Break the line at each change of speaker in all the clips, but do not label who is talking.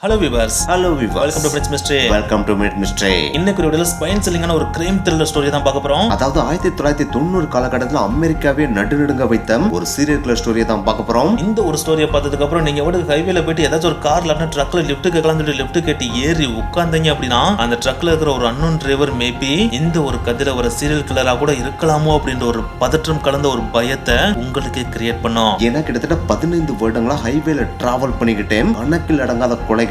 Hello viewers, welcome to Prince mystery.
Welcome to mid mystery.
இன்னைக்கு ஒரு spine சில்லிங்கான ஒரு crime thriller story தான் பார்க்க போறோம்.
அதாவது 1990 காலகட்டத்தில் அமெரிக்காவே நடுநடுங்க வைத்த ஒரு சீரியல் கில்லர் ஸ்டோரியை தான் பார்க்க போறோம்.
இந்த ஒரு ஸ்டோரியை பார்த்ததுக்கு அப்புறம் நீங்க வந்து ஹைவேல போயிட்டு ஏதாச்சும் ஒரு கார்ல ட்ரக்ல லிஃப்ட் கேட்கலாம் சொல்லி லிஃப்ட் கேட்டு ஏறி உட்கார்ந்தீங்க அப்படின்னா அந்த ட்ரக்ல இருக்கிற ஒரு அன்னோன் டிரைவர் மேபி இந்த ஒரு கதையில ஒரு சீரியல் கில்லரா கூட இருக்கலாமோ அப்படின்ற ஒரு பதற்றம் கலந்த ஒரு பயத்தை உங்களுக்கு கிரியேட் பண்ணும்.
ஏன்னா கிட்டத்தட்ட 15 வருடங்களா ஹைவேல டிராவல் பண்ணிக்கிட்டே கணக்கில் அடங்காத கொலைகளை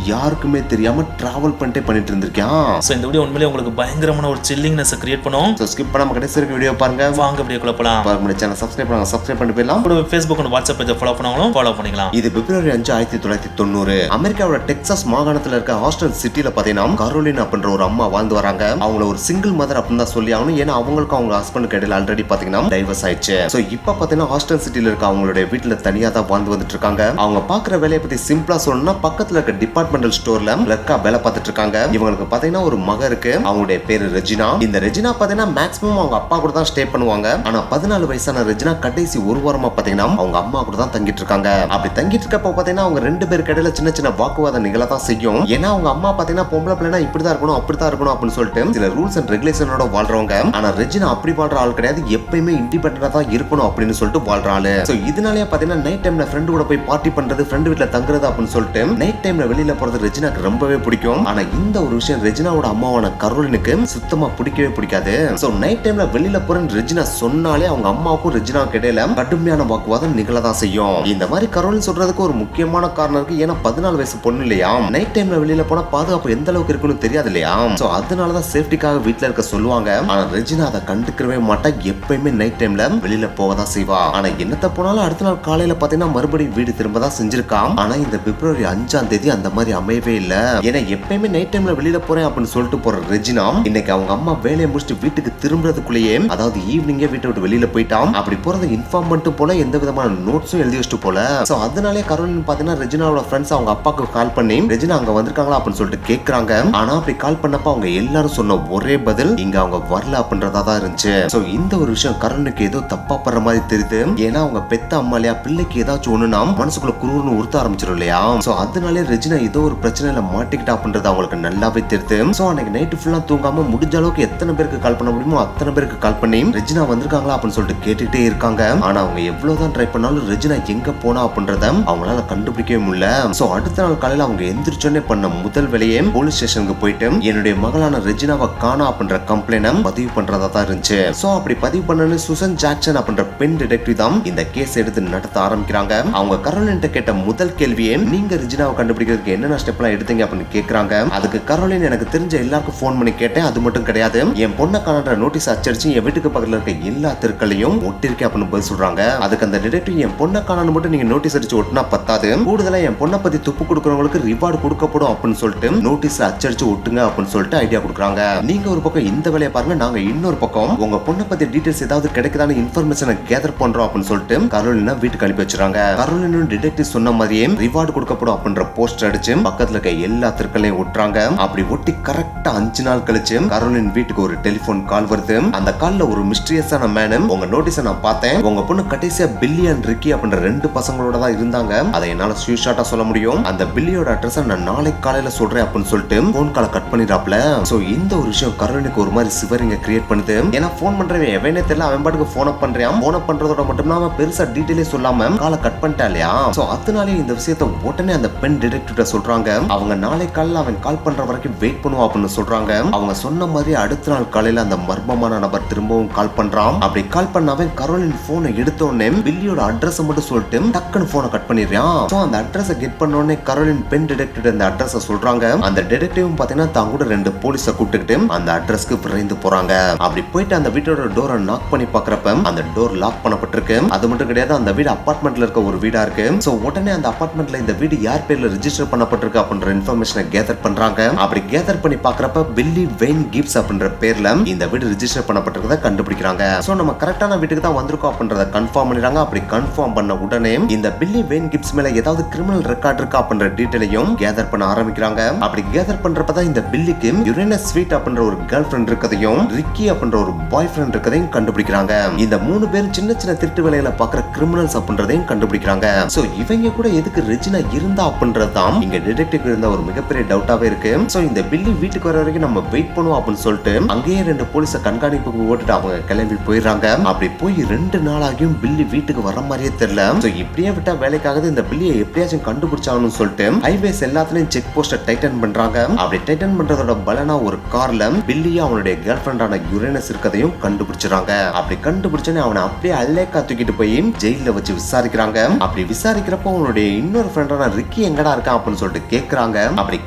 யாருக்குமே தெரியாம டிராவல் பண்ணிட்டு இருந்திருக்கான்.
சோ இந்த வீடியோ உண்மையிலேயே உங்களுக்கு பயங்கரமான ஒரு சில்லிங்னஸ் கிரியேட் பண்ணும்.
சோ ஸ்கிப் பண்ணாம கடைசி வரைக்கும் வீடியோ பாருங்க.
வாங்க வீடியோக்குள்ள போலாம்.
நம்ம சேனலை சப்ஸ்கிரைப் பண்ணி போயிடலாம்.
கூட Facebook and WhatsApp பேஜை ஃபாலோ பண்ணவங்களும் ஃபாலோ பண்ணிக்கலாம்.
இது பிப்ரவரி 5, 1990 அமெரிக்காவோட டெக்சாஸ் மாகாணத்துல இருக்க ஹாஸ்டன் சிட்டில பாத்தீங்கன்னா கரோலின் அப்படின்ற ஒரு அம்மா வாழ்ந்து வராங்க. அவங்கள ஒரு சிங்கிள் மதர் அப்படின்னு தான் சொல்லி ஆகணும். ஏன்னா அவங்களுக்கும் அவங்க ஹஸ்பண்டுக்கு இடையில ஆல்ரெடி பாத்தீங்கன்னா டைவர்ஸ் ஆயிடுச்சு. சோ இப்ப பாத்தீங்கன்னா ஹாஸ்டன் சிட்டில இருக்க அவங்களுடைய வீட்டுல தனியா தான் வாழ்ந்து வந்துட்டு இருக்காங்க. அவங்க பாக்குற வேலையை பத்தி சிம்பிளா சொல்லணும்னா பக்கத்துல இருக்க டிபார்ட்மெண்டல் ஸ்டோர்ல கிளர்க்கா வேலை பார்த்துட்டு இருக்காங்க. இவங்களுக்கு பாத்தீங்கன்னா ஒரு மக இருக்கு. அவங்களுடைய பேரு ரெஜினா. இந்த ரெஜினா பாத்தீங்கன்னா மேக்ஸிமம் அவங்க அப்பா கூட தான் ஸ்டே பண்ணுவாங்க. ஆனா 14 வயசான ரெஜினா கடைசி ஒரு வாரமா பாத்தீங்கன்னா அவங்க அம்மா கூட தான் தங்கிட்டு இருக்காங்க. அப்படி தங்கிட்டு இருக்கப்ப பாத்தீங்கன்னா அவங்க ரெண்டு பேருக்கு இடையில சின்ன சின்ன வாக்குவாதம் நிகழதான் செய்யும். ஏன்னா அவங்க அம்மா பாத்தீங்கன்னா பொம்பளை பிள்ளைனா இப்படிதான் இருக்கணும் அப்படிதான் இருக்கணும் அப்படின்னு சொல்லிட்டு சில ரூல்ஸ் அண்ட் ரெகுலேஷனோட வாழ்றவங்க. ஆனா ரெஜினா அப்படி வாழ்ற ஆள் கிடையாது. எப்பயுமே இண்டிபெண்டா தான் இருக்கணும் அப்படின்னு சொல்லிட்டு வாழ்றாள். சோ இதனாலேயே பாத்தீங்கன்னா நைட் டைம்ல ஃப்ரெண்ட் கூட போய் பார்ட்டி பண்றது, ஃப்ரெண்ட் வீட்டுல தங்குறது அப்படின்னு சொல்லிட்டு நைட் டைம்ல வெளியில போறது ரெஜினாக்கு ரொம்பவே பிடிக்கும். ஆனா இந்த ஒரு விஷயம் ரெஜினாவோட அம்மாவான கரோலினுக்கு சுத்தமா பிடிக்கவே பிடிக்காது. சோ நைட் டைம்ல வெளியில போறேன்னு ரெஜினா சொன்னாலே அவங்க அம்மாவுக்கும் ரெஜினாவுக்கு இடையில கடுமையான வாக்குவாதம் நிகழதான் செய்யும். இந்த மாதிரி கரோலின் சொல்றதுக்கு ஒரு முக்கியமான காரணம் இருக்கு. ஏன்னா 14 வயசு பொண்ணு இல்லையா, நைட் டைம்ல வெளியில போனா பாதுகாப்பு எந்த அளவுக்கு இருக்குன்னு தெரியாது இல்லையா. சோ அதனாலதான் சேஃப்டிக்காக வீட்டுல இருக்க சொல்லுவாங்க. ஆனா ரெஜினா அதை கண்டுக்கவே மாட்டா. எப்பயுமே நைட் டைம்ல வெளியில போவதான் செய்வா. ஆனா என்னத்த போனாலும் அடுத்த நாள் காலையில பாத்தீங்கன்னா மறுபடியும் வீடு திரும்பதான் செஞ்சிருக்கான். ஆனா இந்த பிப்ரவரி 5ஆம் தேதி அந்த மாதிரி அமையவே இல்ல. ஏன்னா எப்பயுமே நைட் டைம்ல வெளியில போறேன் அப்படின்னு சொல்லிட்டு போற ரெஜினா இன்னைக்கு அவங்க அம்மா வேலையை முடிச்சுட்டு வீட்டுக்கு திரும்புறதுக்குள்ளேயே அதாவது ஈவினிங்கே வீட்டை விட்டு வெளியில போயிட்டான். அப்படி போறது இன்ஃபார்ம் பண்ணிட்டு போல, எந்த விதமான நோட்ஸும் எழுதி வச்சுட்டு போல. சோ அதனாலே கரோலின் பாத்தீங்கன்னா ரெஜினாவோட ஃப்ரெண்ட்ஸ் அவங்க அப்பாக்கு கால் பண்ணி ரெஜினா அங்க வந்திருக்காங்களா அப்படின்னு சொல்லிட்டு கேக்குறாங்க. ஆனா அப்படி கால் பண்ணப்ப அவங்க எல்லாரும் சொன்ன ஒரே பதில் இங்க அவங்க வரல அப்படின்றதா தான் இருந்துச்சு. சோ இந்த ஒரு விஷயம் கரோலினுக்கு ஏதோ தப்பா பண்ற மாதிரி தெரியுது. ஏன்னா அவங்க பெத்த அம்மா இல்லையா, பிள்ளைக்கு ஏதாச்சும் ஒண்ணுனா மனசுக்குள்ள குருன்னு உறுத்த ஆரம்பிச்சிடும் இல்லையா. சோ அதனாலே ரெஜினா ஏதோ ஒரு பிரச்சனையில மாட்டிக்கிட்டா அப்படின்றது அவங்களுக்கு நல்லாவே தெரியுது. சோ அன்னைக்கு நைட்டு ஃபுல்லா தூங்காம முடிஞ்ச அளவுக்கு எத்தனை பேருக்கு கால் பண்ண முடியுமோ அத்தனை பேருக்கு கால் பண்ணி ரெஜினா வந்திருக்காங்களா அப்படின்னு சொல்லிட்டு கேட்டுட்டே இருக்காங்க. ஆனா அவங்க எவ்வளவுதான் ட்ரை பண்ணாலும் ரெஜினா எங்க போனா அப்படின்றத அவங்களால கண்டுபிடிக்கவே முடியல. சோ அடுத்த நாள் காலையில அவங்க எந்திரிச்சோன்னே பண்ண முதல் வேலையே போலீஸ் ஸ்டேஷனுக்கு போயிட்டு என்னுடைய மகளான ரெஜினாவை காணா அப்படின்ற கம்ப்ளைண்ட் பதிவு பண்றதா தான் இருந்துச்சு. சோ அப்படி பதிவு பண்ணு சூசன் ஜாக்சன் அப்படின்ற பெண் டிடெக்டிவ் தான் இந்த கேஸ் எடுத்து நடத்த ஆரம்பிக்கிறாங்க. அவங்க கரோலின் கேட்ட முதல் கேள்வியே நீங்க ரெஜினாவை கண்டுபிடிக்கிறதுக்கு என்னென்ன ஸ்டெப் எல்லாம் எடுத்தீங்க அப்படின்னு கேக்குறாங்க. அதுக்கு கரோலின் எனக்கு தெரிஞ்ச எல்லாருக்கும் போன் பண்ணி கேட்டேன். அது மட்டும் கிடையாது, என் பொண்ணை காணன்ற நோட்டீஸ் அச்சடிச்சு என் வீட்டுக்கு பக்கத்துல இருக்க எல்லா தெருக்களையும் ஒட்டிருக்கேன் அப்படின்னு பதில் சொல்றாங்க. அதுக்கு அந்த டிடெக்டிவ் என் பொண்ணை காணன்னு மட்டும் நீங்க நோட்டீஸ் அடிச்சு ஒட்டினா பத்தாது, கூடுதலா என் பொண்ணை பத்தி துப்பு கொடுக்கறவங்களுக்கு ரிவார்டு கொடுக்கப்படும் அப்படின்னு சொல்லிட்டு நோட்டீஸ் அச்சடிச்சு ஒட்டுங்க அப்படின்னு சொல்லிட்டு ஐடியா கொடுக்குறாங்க. நீங்க ஒரு பக்கம் இந்த வேலையை பாருங்க, நாங்க இன்னொரு பக்கம் உங்க பொண்ணை பத்தி டீடைல்ஸ் ஏதாவது கிடைக்குதான இன்ஃபர்மேஷனை கேதர் பண்றோம் அப்படின்னு சொல்லிட்டு கரோலினா வீட்டுக்கு அனுப்பி வச்சிருக்காங்க. கரோலினும் டிடெக்டிவ் சொன்ன மாதிரியே ரிவார்டு கொடுக்கப்படும் அப்படின்ற போஸ்டர் அடிச்சு பக்கத்துல இருக்க எல்லா தெருக்களையும் ஒட்டுறாங்க. அப்படி ஒட்டி கரெக்டா 5 நாள் கழிச்சு கரோலின் வீட்டுக்கு ஒரு டெலிபோன் கால் வருது. அந்த கால்ல ஒரு மிஸ்டீரியஸான மேன் உங்க நோட்டீஸை நான் பார்த்தேன், உங்க பொண்ணு கடைசியா பில்லி அண்ட் ரிக்கி அப்படின்ற 2 பசங்களோட தான் இருந்தாங்க, அதை என்னால ஷார்ட்டா சொல்ல முடியும், அந்த பில்லியோட அட்ரஸ் நான் நாளைக்கு காலையில சொல்றேன் அப்படின்னு சொல்லிட்டு போன் காலை கட் பண்ணிடுறாப்ல. சோ இந்த ஒரு விஷயம் கரோலினுக்கு ஒரு மாதிரி சிவரிங்க கிரியேட் பண்ணுது. ஏன்னா போன் பண்றவன் எவனே தெரியல, அவன் பாட்டுக்கு போன் பண்றான். போன் பண்றதோட மட்டும் அவன் பெருசா டீடைலே சொல்லாம காலை கட் பண்ணிட்டா இல்லையா. சோ அதனாலே இந்த விஷயத்தை உடனே அந்த பெண் டிடெக்டிவ் சொல்றாங்க. அவங்க நாளை காலையில அவன் கால் பண்ற வரைக்கும் வெயிட் பண்ணுவா அப்படின்னு சொல்றாங்க. அவங்க சொன்ன மாதிரி அடுத்த நாள் காலையில அந்த மர்மமான நபர் திரும்பவும் கால் பண்றான். அப்படி கால் பண்ணாவே கரோலின் போனை எடுத்த உடனே பில்லியோட அட்ரஸ் மட்டும் சொல்லிட்டு டக்குன்னு போனை கட் பண்ணிடுறான். சோ அந்த அட்ரஸை கெட் பண்ண உடனே கரோலின் பெண் டிடெக்டிவ் அந்த அட்ரஸை சொல்றாங்க. அந்த டிடெக்டிவும் பாத்தீங்கன்னா தான் கூட 2 போலீஸை கூப்பிட்டுக்கிட்டு அந்த அட்ரஸ்க்கு விரைந்து போறாங்க. அப்படி போயிட்டு அந்த வீட்டோட டோரை நாக் பண்ணி பாக்குறப்ப அந்த டோர் லாக் பண்ணப்பட்டிருக்கு. அது மட்டும் கிடையாது, அந்த வீடு அபார்ட்மெண்ட்ல இருக்க ஒரு வீடா இருக்கு. சோ உடனே அந்த அபார்ட்மெண்ட்ல இந்த வீடு யார் பேர்ல ரெஜிஸ்டர் பண்ணப்பட்டிருக்கு அப்படின்ற இன்ஃபர்மேஷனை கேதர் பண்றாங்க. அப்படி கேதர் பண்ணி பாக்குறப்ப பில்லி வெயின் கிப்ஸ் அப்படின்ற பேர்ல இந்த வீடு ரெஜிஸ்டர் பண்ணப்பட்டிருக்கத கண்டுபிடிக்கிறாங்க. சோ நம்ம கரெக்டான வீட்டுக்கு தான் வந்திருக்கோம் அப்படின்றத கன்ஃபார்ம் பண்ணிடுறாங்க. அப்படி கன்ஃபார்ம் பண்ண உடனே இந்த பில்லி வெயின் கிப்ஸ் மேல ஏதாவது கிரிமினல் ரெக்கார்ட் இருக்கா அப்படின்ற டீடைலையும் கேதர் பண்ண ஆரம்பிக்கிறாங்க. அப்படி கேதர் பண்றப்பதான் இந்த பில்லிக்கு யுரேனஸ் ஸ்வீட் அப்படின்ற ஒரு கேர்ள் ஃப்ரெண்ட் இருக்கதையும் ரிக்கி அப்படின்ற ஒரு பாய் ஃப்ரெண்ட் இருக்கதையும் கண்டுபிடிக்கிறாங்க. இந்த 3 பேரும் சின்ன சின்ன திருட்டு வேலைகளை பாக்குற கிரிமினல்ஸ் அப்படின்றதையும் கண்டுபிடிக்கிறாங்க. சோ இவங்க கூட எதுக்கு ரெஜினா இருந்தா அப்படின்றது தான் இங்க டிடெக்டிவ் இருந்த ஒரு மிகப்பெரிய டவுட்டாவே இருக்கு. சோ இந்த பில்லி வீட்டுக்கு வர வரைக்கும் நம்ம வெயிட் பண்ணுவோம் அப்படின்னு சொல்லிட்டு அங்கேயே 2 போலீஸ கண்காணிப்புக்கு ஓட்டுட்டு அவங்க கிளம்பி போயிடுறாங்க. அப்படி போய் 2 நாள் ஆகியும் பில்லி வீட்டுக்கு வர மாதிரியே தெரியல. சோ இப்படியே விட்டா வேலைக்காக இந்த பில்லியை எப்படியாச்சும் கண்டுபிடிச்சாங்கன்னு சொல்லிட்டு ஹைவேஸ் எல்லாத்துலயும் செக் போஸ்ட டைட்டன் பண்றாங்க. அப்படி டைட்டன் பண்றதோட பலனா ஒரு கார்ல பில்லியும் அவனுடைய கேர்ள் ஃபிரெண்டான யுரேனஸ் இருக்கதையும் கண்டுபிடிச்சிடறாங்க. அப்படி கண்டுபிடிச்சோன்னே அவனை அப்படியே அல்லேக்கா தூக்கிட்டு போய் ஜெயில வச்சு விசாரிக்கிறாங்க. அப்படி விசாரிக்கிறப்போ அவனுடைய இன்னொரு ஃப்ரெண்டான ரிக்கி எங்கடா இருக்கான் அப்படின்னு சொல்லிட்டு கேக்குறாங்க. அப்படி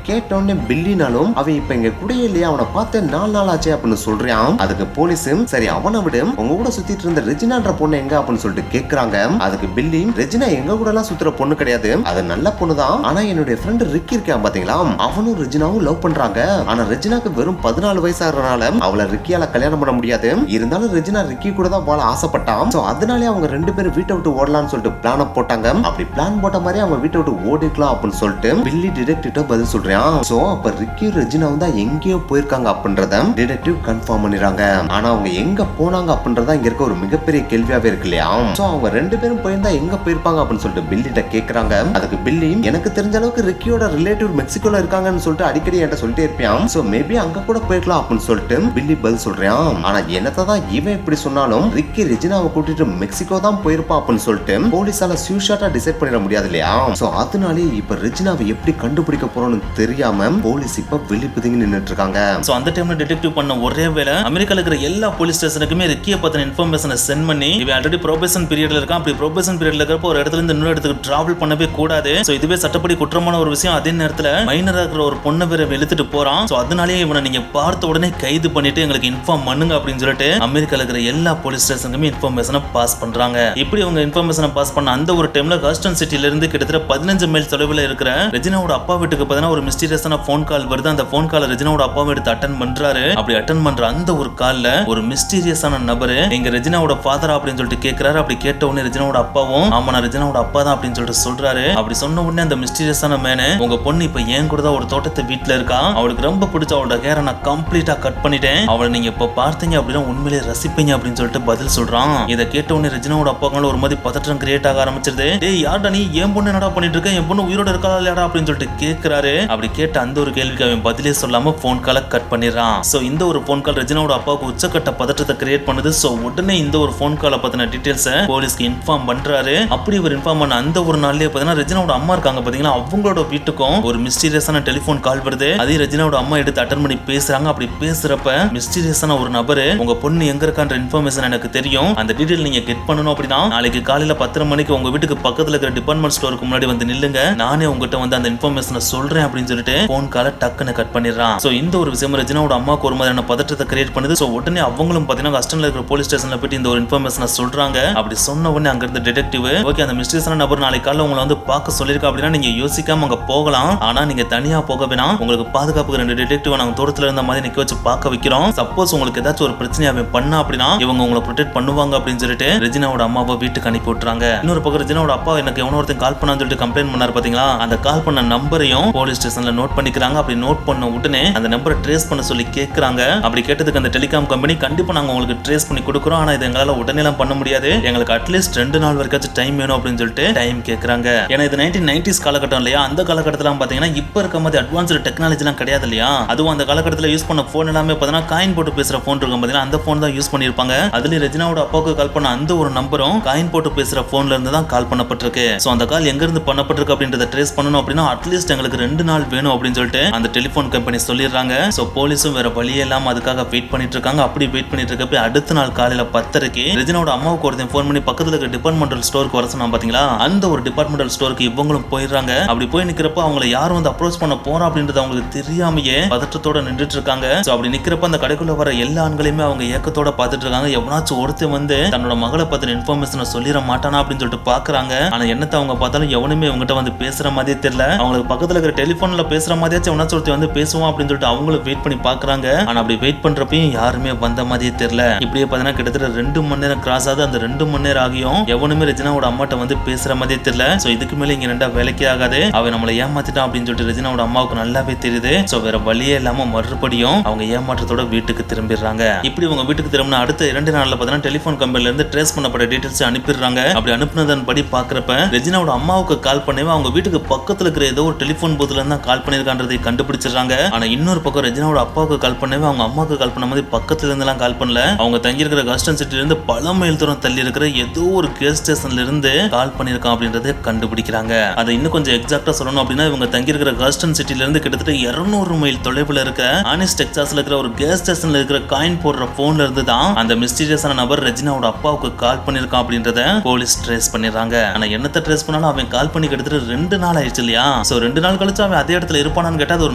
கேட்டோடனே பில்லினாலும் அவன் இப்ப இங்க குடியே இல்லையா, அவனை பார்த்து 4 நாள் ஆச்சு அப்படின்னு சொல்றான். அதுக்கு போலீஸ் சரி அவனை விடு, உங்க கூட சுத்திட்டு இருந்த ரெஜினான்ற பொண்ணு எங்க அப்படின்னு சொல்லிட்டு கேக்குறாங்க. அதுக்கு பில்லி ரெஜினா எங்க கூட எல்லாம் சுத்துற பொண்ணு கிடையாது, அது நல்ல பொண்ணு தான். ஆனா என்னுடைய ஃப்ரெண்ட் ரிக்கி இருக்கான் பாத்தீங்களா, அவனும் ரெஜினாவும் லவ் பண்றாங்க. ஆனா ரெஜினாக்கு வெறும் 14 வயசு ஆகிறனால அவளை ரிக்கியால கல்யாணம் பண்ண முடியாது. இருந்தாலும் ரெஜினா ரிக்கி கூட தான் வாழ ஆசைப்பட்டான். சோ அதனாலே அவங்க 2 பேரும் வீட்டை விட்டு ஓடலாம்னு சொல்லிட்டு பிளான போட்டாங்க. அப்படி பிளான் போட்ட மாதிரி அவங்க வீட்டை விட்டு ஓடிக்கலாம் அப்படின்னு சொல்லிட்டு பில்லி டிடெக்டிவ் பதில் சொல்றான். சோ அப்ப ரிக்கி ரெஜினாவும் தான் எங்கேயோ போயிருக்காங்க அப்படின்றத டிடெக்டிவ் கன்ஃபார்ம் பண்ணிடுறாங்க. ஆனா அவங்க எங்க போனாங்க அப்படின்றத இங்க இருக்க ஒரு மிகப்பெரிய கேள்வியாவே இருக்கு இல்லையா. சோ அவங்க 2 பேரும் போயிருந்தா எங்க போயிருப்பாங்க அப்படின்னு சொல்லிட்டு பில்லிட்ட கேக்குறாங்க. அதுக்கு பில்லி எனக்கு தெரிஞ்ச அளவுக்கு ரிக்கியோட ரிலேட்டிவ் மெக்சிகோல இருக்காங்கன்னு சொல்லிட்டு அடிக்கடி என்கிட்ட சொல்லிட்டே இருப்பான். சோ மேபி அங்க கூட போயிருக்கலாம் அப்படின்னு சொல்லிட்டு பில்லி பதில் சொல்றான். ஆனா என்னதான் இவன் இப்படி சொன்னாலும் ரிக்கி ரெஜினாவை கூட்டிட்டு மெக்சிகோ தான் போயிருப்பான் அப்படின்னு சொல்லிட்டு போலீஸால ஷூஷாட்டா டிசைட் பண்ணிட முடியாது இல்லையா. சோ அதனாலே இப்ப ரெஜினாவை எப்படி கண்டுபிடிக்க போறோம்னு தெரியாம போலீஸ் இப்ப வெளிப்புதிங்கி நின்னுட்டு இருக்காங்க.
சோ அந்த டைம்ல டிடெக்டிவ் பண்ண ஒரே வேலை அமெரிக்கால இருக்கிற எல்லா போலீஸ் ஸ்டேஷனுக்குமே ரிக்கியை பத்தின இன்ஃபர்மேஷனை சென்ட் பண்ணி இவன் ஆல்ரெடி ப்ரொபேஷன் பீரியட்ல இருக்கான். அப்படி ப்ரொபேஷன் பீரியட்ல இருக்கிறப்ப ஒரு இடத்துல இருந்து இன்னொரு இடத்துக்கு டிராவல் பண்ணவே கூடாது. சோ இதுவே சட்டப்படி குற்றமான ஒரு விஷயம். அதே நேரத்துல மைனரா இருக்கிற ஒரு பொண்ணை வேற இழுத்துட்டு போறான். சோ அதனாலேயே இவனை நீங்க பார்த்த உடனே கைது பண்ணிட்டு எங்களுக்கு இன்ஃபார்ம் பண்ணுங்க அப்படின்னு சொல்லிட்டு அமெரிக்கால இருக்கிற எல்லா போலீஸ் ஸ்டேஷனுக்குமே இன்ஃபர்மேஷனை பாஸ் பண்றாங்க. இப்படி அவங்க இன்ஃபர்மேஷனை பாஸ் பண்ண அந்த ஒரு டைம்ல ஹாஸ்டன் சிட்டில இருந்து கிட்டத்தட்ட 15 மைல் தொலைவில் இருக்கிற ரெஜினாவோட அப்பா வீட்டுக்கு பார்த்தா ஒரு மிஸ்டீரியஸான போன் கால் வருது. அந்த போன் கால் ரெஜினாவோட அப்பாவை எடுத்து அட்டன் பண்றாரு. அப்படி அட்டன் பண்ற அந்த ஒரு கால்ல ஒரு மிஸ்டீரியஸான நபரு எங்க ரெஜினாவோட ஃபாதரா அப்படின்னு சொல்லிட்டு கேட்கிறாரு. அப்படி கேட்ட உடனே ரெஜினாவோட அப்பாவும் ஆமா நான் ரெஜினாவோட அப்பா தான் அப்படின்னு சொல்லிட்டு சொல்றாரு. அப்படி சொன்ன உடனே அந்த மிஸ்டீரியஸான மேனு உங்க பொண்ணு இப்ப ஏன் கூட தான் ஒரு தோட்டத்தை வீட்டுல இருக்கா, அவளுக்கு ரொம்ப பிடிச்ச அவளோட ஹேரை நான் கம்ப்ளீட்டா கட் பண்ணிட்டேன், அவளை நீங்க இப்ப பார்த்தீங்க அப்படின்னா உண்மையிலே ரசிப்பீங்க அப்படின்னு சொல்லிட்டு பதில் சொல்றான். இதை கேட்ட உடனே ரெஜினாவோட அப்பாங்களும் ஒரு மாதிரி பதற்றம் கிரியேட் ஆக ஆரம்பிச்சிருது. டேய் யார்டா நீ, என் பொண்ணு என்னடா பண்ணிட்டு இருக்க, என் பொண்ணு உயிரோட இருக்கா இல்லையாடா அப்படின்னு சொல்லிட்டு கேட்கிறாரு. அப்படி கேட்ட அந்த ஒரு கேள்விக்கு அவன் பதிலே சொல்லாம போன் காலை கட் பண்ணிடுறான். சோ இந்த ஒரு போன் கால் ரெஜினாவோட அப்பாவுக்கு உச்சக்கட்ட பதற்றத்தை கிரியேட் பண்ணுது. சோ உடனே இந்த ஒரு போன் காலை பத்தின டீடைல்ஸ் போலீஸ்க்கு இன்ஃபார்ம் பண்றாரு. அப்படி ஒரு இன்ஃபார்ம் பண்ண அந்த ஒரு நாள்லயே பாத்தீங்கன்னா ரெஜினாவோட அம்மா இருக்காங்க பாத்தீங்களா, அவங்களோட வீட்டுக்கும் ஒரு மிஸ்டீரியஸான டெலிபோன் கால் வருது. அதே ரெஜினாவோட அம்மா எடுத்து அட்டன் பண்ணி பேசுறாங்க. அப்படி பேசுறப்ப மிஸ்டீரியஸான ஒரு நபரு உங்க பொண்ணு எங்க இருக்கான்ற இன்ஃபர்மேஷன் எனக்கு தெரியும், அந்த டீடைல் நீங்க கெட் பண்ணணும் அப்படின்னா நாளைக்கு காலையில 10 மணிக்கு உங்க வீட்டுக்கு பக்கத்துல இருக்கிற டிபார்ட்மெண்ட் ஸ்டோருக்கு முன்னாடி வந்து நில்லுங்க, நானே உங்ககிட்ட வந்து அந்த இன்ஃபர்மேஷனை சொல்றேன் அப்படின்னு சொல்லிட்டு போன் காலை டக்குன்னு கட் பண்ணிடுறான். சோ இந்த ஒரு விஷயம் ரெஜினாவோட அம்மாவுக்கு ஒரு மாதிரியான பதற்றத்தை கிரியேட் பண்ணுது. சோ உடனே அவங்களும் பாத்தீங்கன்னா ஹாஸ்டன்ல இருக்கிற போலீஸ் ஸ்டேஷன்ல போயிட்டு இந்த ஒரு இன்ஃபர்மேஷனை சொல்றாங்க. அப்படி சொன்ன உடனே அங்க இருந்த டிடெக்டிவ் ஓகே அந்த மிஸ்டீரியஸான நபர் நாளைக்கு காலையில உங்களை வந்து பார்க்க சொல்லிருக்கா அப்படின்னா நீங்க யோசிக்காம அங்க போகலாம், ஆனா நீங்க தனியா போக வேணாம், உங்களுக்கு பாதுகாப்புக்கு 2 டிடெக்டிவ் நாங்க தூரத்துல இருந்த மாதிரி நிக்க வச்சு பார்க்க வைக்கிறோம், சப்போஸ் உங்களுக்கு ஏதாச்சும் ஒரு பிரச்சனை அவன் பண்ணா அப்படின்னா இவங்க உங்களை ப்ரொடெக்ட் பண்ணுவாங்க அப்படின்னு சொல்லிட்டு ரெஜினாவோட அம்மாவை வீட்டுக்கு அனுப்பி விட்டுறாங்க. இன்னொரு பக்கம் ரெஜினாவோட அப்பா எனக்கு எவனோ ஒருத்தன் கால் பண்ணான்னு சொல்லிட்டு கம்ப்ளைண்ட் பண்ணாரு பாத்தீங்களா, அந்த கால் பண்ண நம்பரையும் போலீஸ் ஸ்டேஷன்ல நோட் பண்ணிக்கிறாங்க. அப்படி நோட் பண்ண உடனே அந்த நம்பரை ட்ரேஸ் பண்ண சொல்லி கேட்கறாங்க. அப்படி கேட்டதுக்கு அந்த டெலிகாம் கம்பெனி கண்டிப்பா நாங்க உங்களுக்கு ட்ரேஸ் பண்ணி கொடுக்குறோம், ஆனா இது எங்களால உடனே எல்லாம் பண்ண முடியாது, எங்களுக்கு அட்லீஸ்ட் 2 நாள் வரைக்கும் டைம் வேணும் அப்படின்னு சொல்லிட்டு டைம் கேட்கறாங்க. ஏன்னா இது 1990s காலகட்டம் இல்லையா, அந்த காலகட்டத்துல பாத்தீங்கன்னா இப்ப இருக்க மாதிரி அட்வான்ஸ்டு டெக்னாலஜி எல்லாம் கிடையாது இல்லையா, அதுவும் அந்த காலகட்டத்துல யூஸ் பண்ண போன் எல்லாமே பாத்தீங்கன்னா காயின் போட்டு பேசுற போன் இருக்கும் பாத்தீங்கன்னா அந்த போன் தான் யூஸ் பண்ணிருப்பாங்க. அதுல ரெஜினாவோட அப்பாவுக்கு கால் பண்ண அந்த ஒரு நம்பரும் காயின் போட்டு பேசுற போன்ல இருந்து தான் கால் பண்ணப்பட்டிருக்கு. சோ அந்த கால் எங்க இருந்து பண்ணப்பட்டிருக்கு அப்படின்றத ட்ரேஸ் பண்ணணும் அப்படின்னா அட்லீஸ்ட் எங்களுக்கு 2 நாள் வேணும் அப்படின்னு சொல்லிட்டு அந்த டெலிபோன் கம்பெனி சொல்லிடுறாங்க. சோ போலீஸும் வேற வழியே இல்லாம அதுக்காக வெயிட் பண்ணிட்டு இருக்காங்க. அப்படி வெயிட் பண்ணிட்டு இருக்கப்ப அடுத்த நாள் காலையில 10:30க்கு ரெஜினாவோட அம்மாவுக்கு ஒருத்தன் போன் பண்ணி பக்கத்துல இருக்க டிபார்ட்மெண்டல் ஸ்டோருக்கு வர சொன்னா பாத்தீங்களா, அந்த ஒரு டிபார்ட்மெண்டல் ஸ்டோருக்கு இவங்களும் போயிடுறாங்க. அப்படி போய் நிக்கிறப்ப அவங்களை யாரும் வந்து அப்ரோச் பண்ண போறா அப்படின்றது அவங்களுக்கு தெரியாமையே பதற்றத்தோட நின்றுட்டு இருக்காங்க. சோ அப்படி நிக்கிறப்ப அந்த கடைக்குள்ள வர எல்லா ஆண்களையுமே அவங்க ஏக்கத்தோட பாத்துட்டு இருக்காங்க. எவனாச்சும் ஒருத்தன் வந்து தன்னோட மகளை பத்தின இன்ஃபர்மேஷனை சொல்லிட மாட்டானா அப்படின்னு சொல்லிட்டு பாக்குறாங்க. ஆனா என்னத்தை அவங்க பார்த்தாலும் எவனுமே இவங்ககிட்ட வந்து பேசுற மாதிரியே தெரியல. அவங்களுக்கு பக்கத்துல இருக்கிற டெலிபோன்ல பேசுற மாதிரியாச்சும் எவனாச்சும் ஒருத்தன் வந்து பேசுவான் அப்படின்னு சொல்லிட்டு அவங்களும் வெயிட் பண்ணி பாக்குறாங்க. ஆனா அப்படி வெயிட் பண்றப்பையும் யாருமே வந்த மாதிரியே தெரியல. இப்படியே பாத்தீங்கன்னா கிட்டத்தட்ட 2 மணி நேரம் கிராஸ் ஆகுது. அந்த 2 மணி நேரம் ஆகியும் எவனுமே ரெஜினாவோட அம்மாட்ட வந்து பேசுற மாதிரியே தெரியல. சோ இதுக்கு மேல இங்க ரெண்டா வேலைக்கே ஆகாது, அவன் நம்மளை ஏமாத்திட்டான் அப்படின்னு சொல்லிட்டு ரெஜினாவோட அம்மாவுக்கு நல்லாவே தெரியுது. சோ வேற வழியே இல்லாம மறுபடியும் அவங்க ஏமாற்றத்தோட வீட்டுக்கு திரும்பிடுறாங்க. இப்படி உங்க வீட்டுக்கு திரும்பின அடுத்த 2 நாள்ல பாத்தீங்கன்னா டெலிபோன் கம்பெனில இருந்து ட்ரேஸ் பண்ணப்பட்ட டீடைல்ஸ் அனுப்பிடுறாங்க. அப்படி அனுப்புனதன் படி பாக்குறப்ப ரெஜினாவோட அம்மாவுக்கு கால் பண்ணவே அவங்க வீட்டுக்கு பக்கத்துல இருக்கிற ஏதோ ஒரு டெலிபோன் பூத்ல இருந்தா கால் பண்ணிருக்கான்றதை கண்டுபிடிச்சிடுறாங்க. ஆனா இன்னொரு பக்கம் ரெஜினாவோட அப்பாவுக்கு கால் பண்ணவே அவங்க அம்மாவுக்கு கால் பண்ண மாதிரி பக்கத்துல இருந்தெல்லாம் கால் பண்ணல. அவங்க தங்கி இருக்கிற காஸ்டன் சிட்டில இருந்து பல மைல் தூரம் தள்ளி இருக்கிற ஏதோ ஒரு கேஸ் ஸ்டேஷன்ல இருந்து கால் பண்ணிருக்கான் அப்படின்றத கண்டுபிடிக்கிறாங்க. அதை இன்னும் கொஞ்சம் எக்ஸாக்டா சொல்லணும் அப்படின்னா இவங்க தங்கி இருக்கிற காஸ்டன் சிட்டில இருந்து கிட்டத்தட்ட 200 மைல் தொலைவுல இருக்க ஆனிஸ் டெக்சாஸ்ல இருக்கிற ஒரு கேஸ் ஸ்டேஷன்ல இருக்கிற காயின் போடுற போன்ல இருந்து தான் அந்த மிஸ்டீரியஸான நபர் ரெஜினாவோட அப்பாவுக்கு கால் பண்ணிருக்கான் அப்படின்றத போலீஸ் ட்ரேஸ் பண்ணிடுறாங்க. ஆனா என்னத்தை ட்ரேஸ் பண்ணாலும் அவன் கால் பண்ணி கிட்டத்தட்ட 2 நாள் ஆயிடுச்சு இல்லையா? சோ 2 நாள் கழிச்சு அவன் அதே இடத்துல இருப்பானான்னு கேட்டா அது ஒரு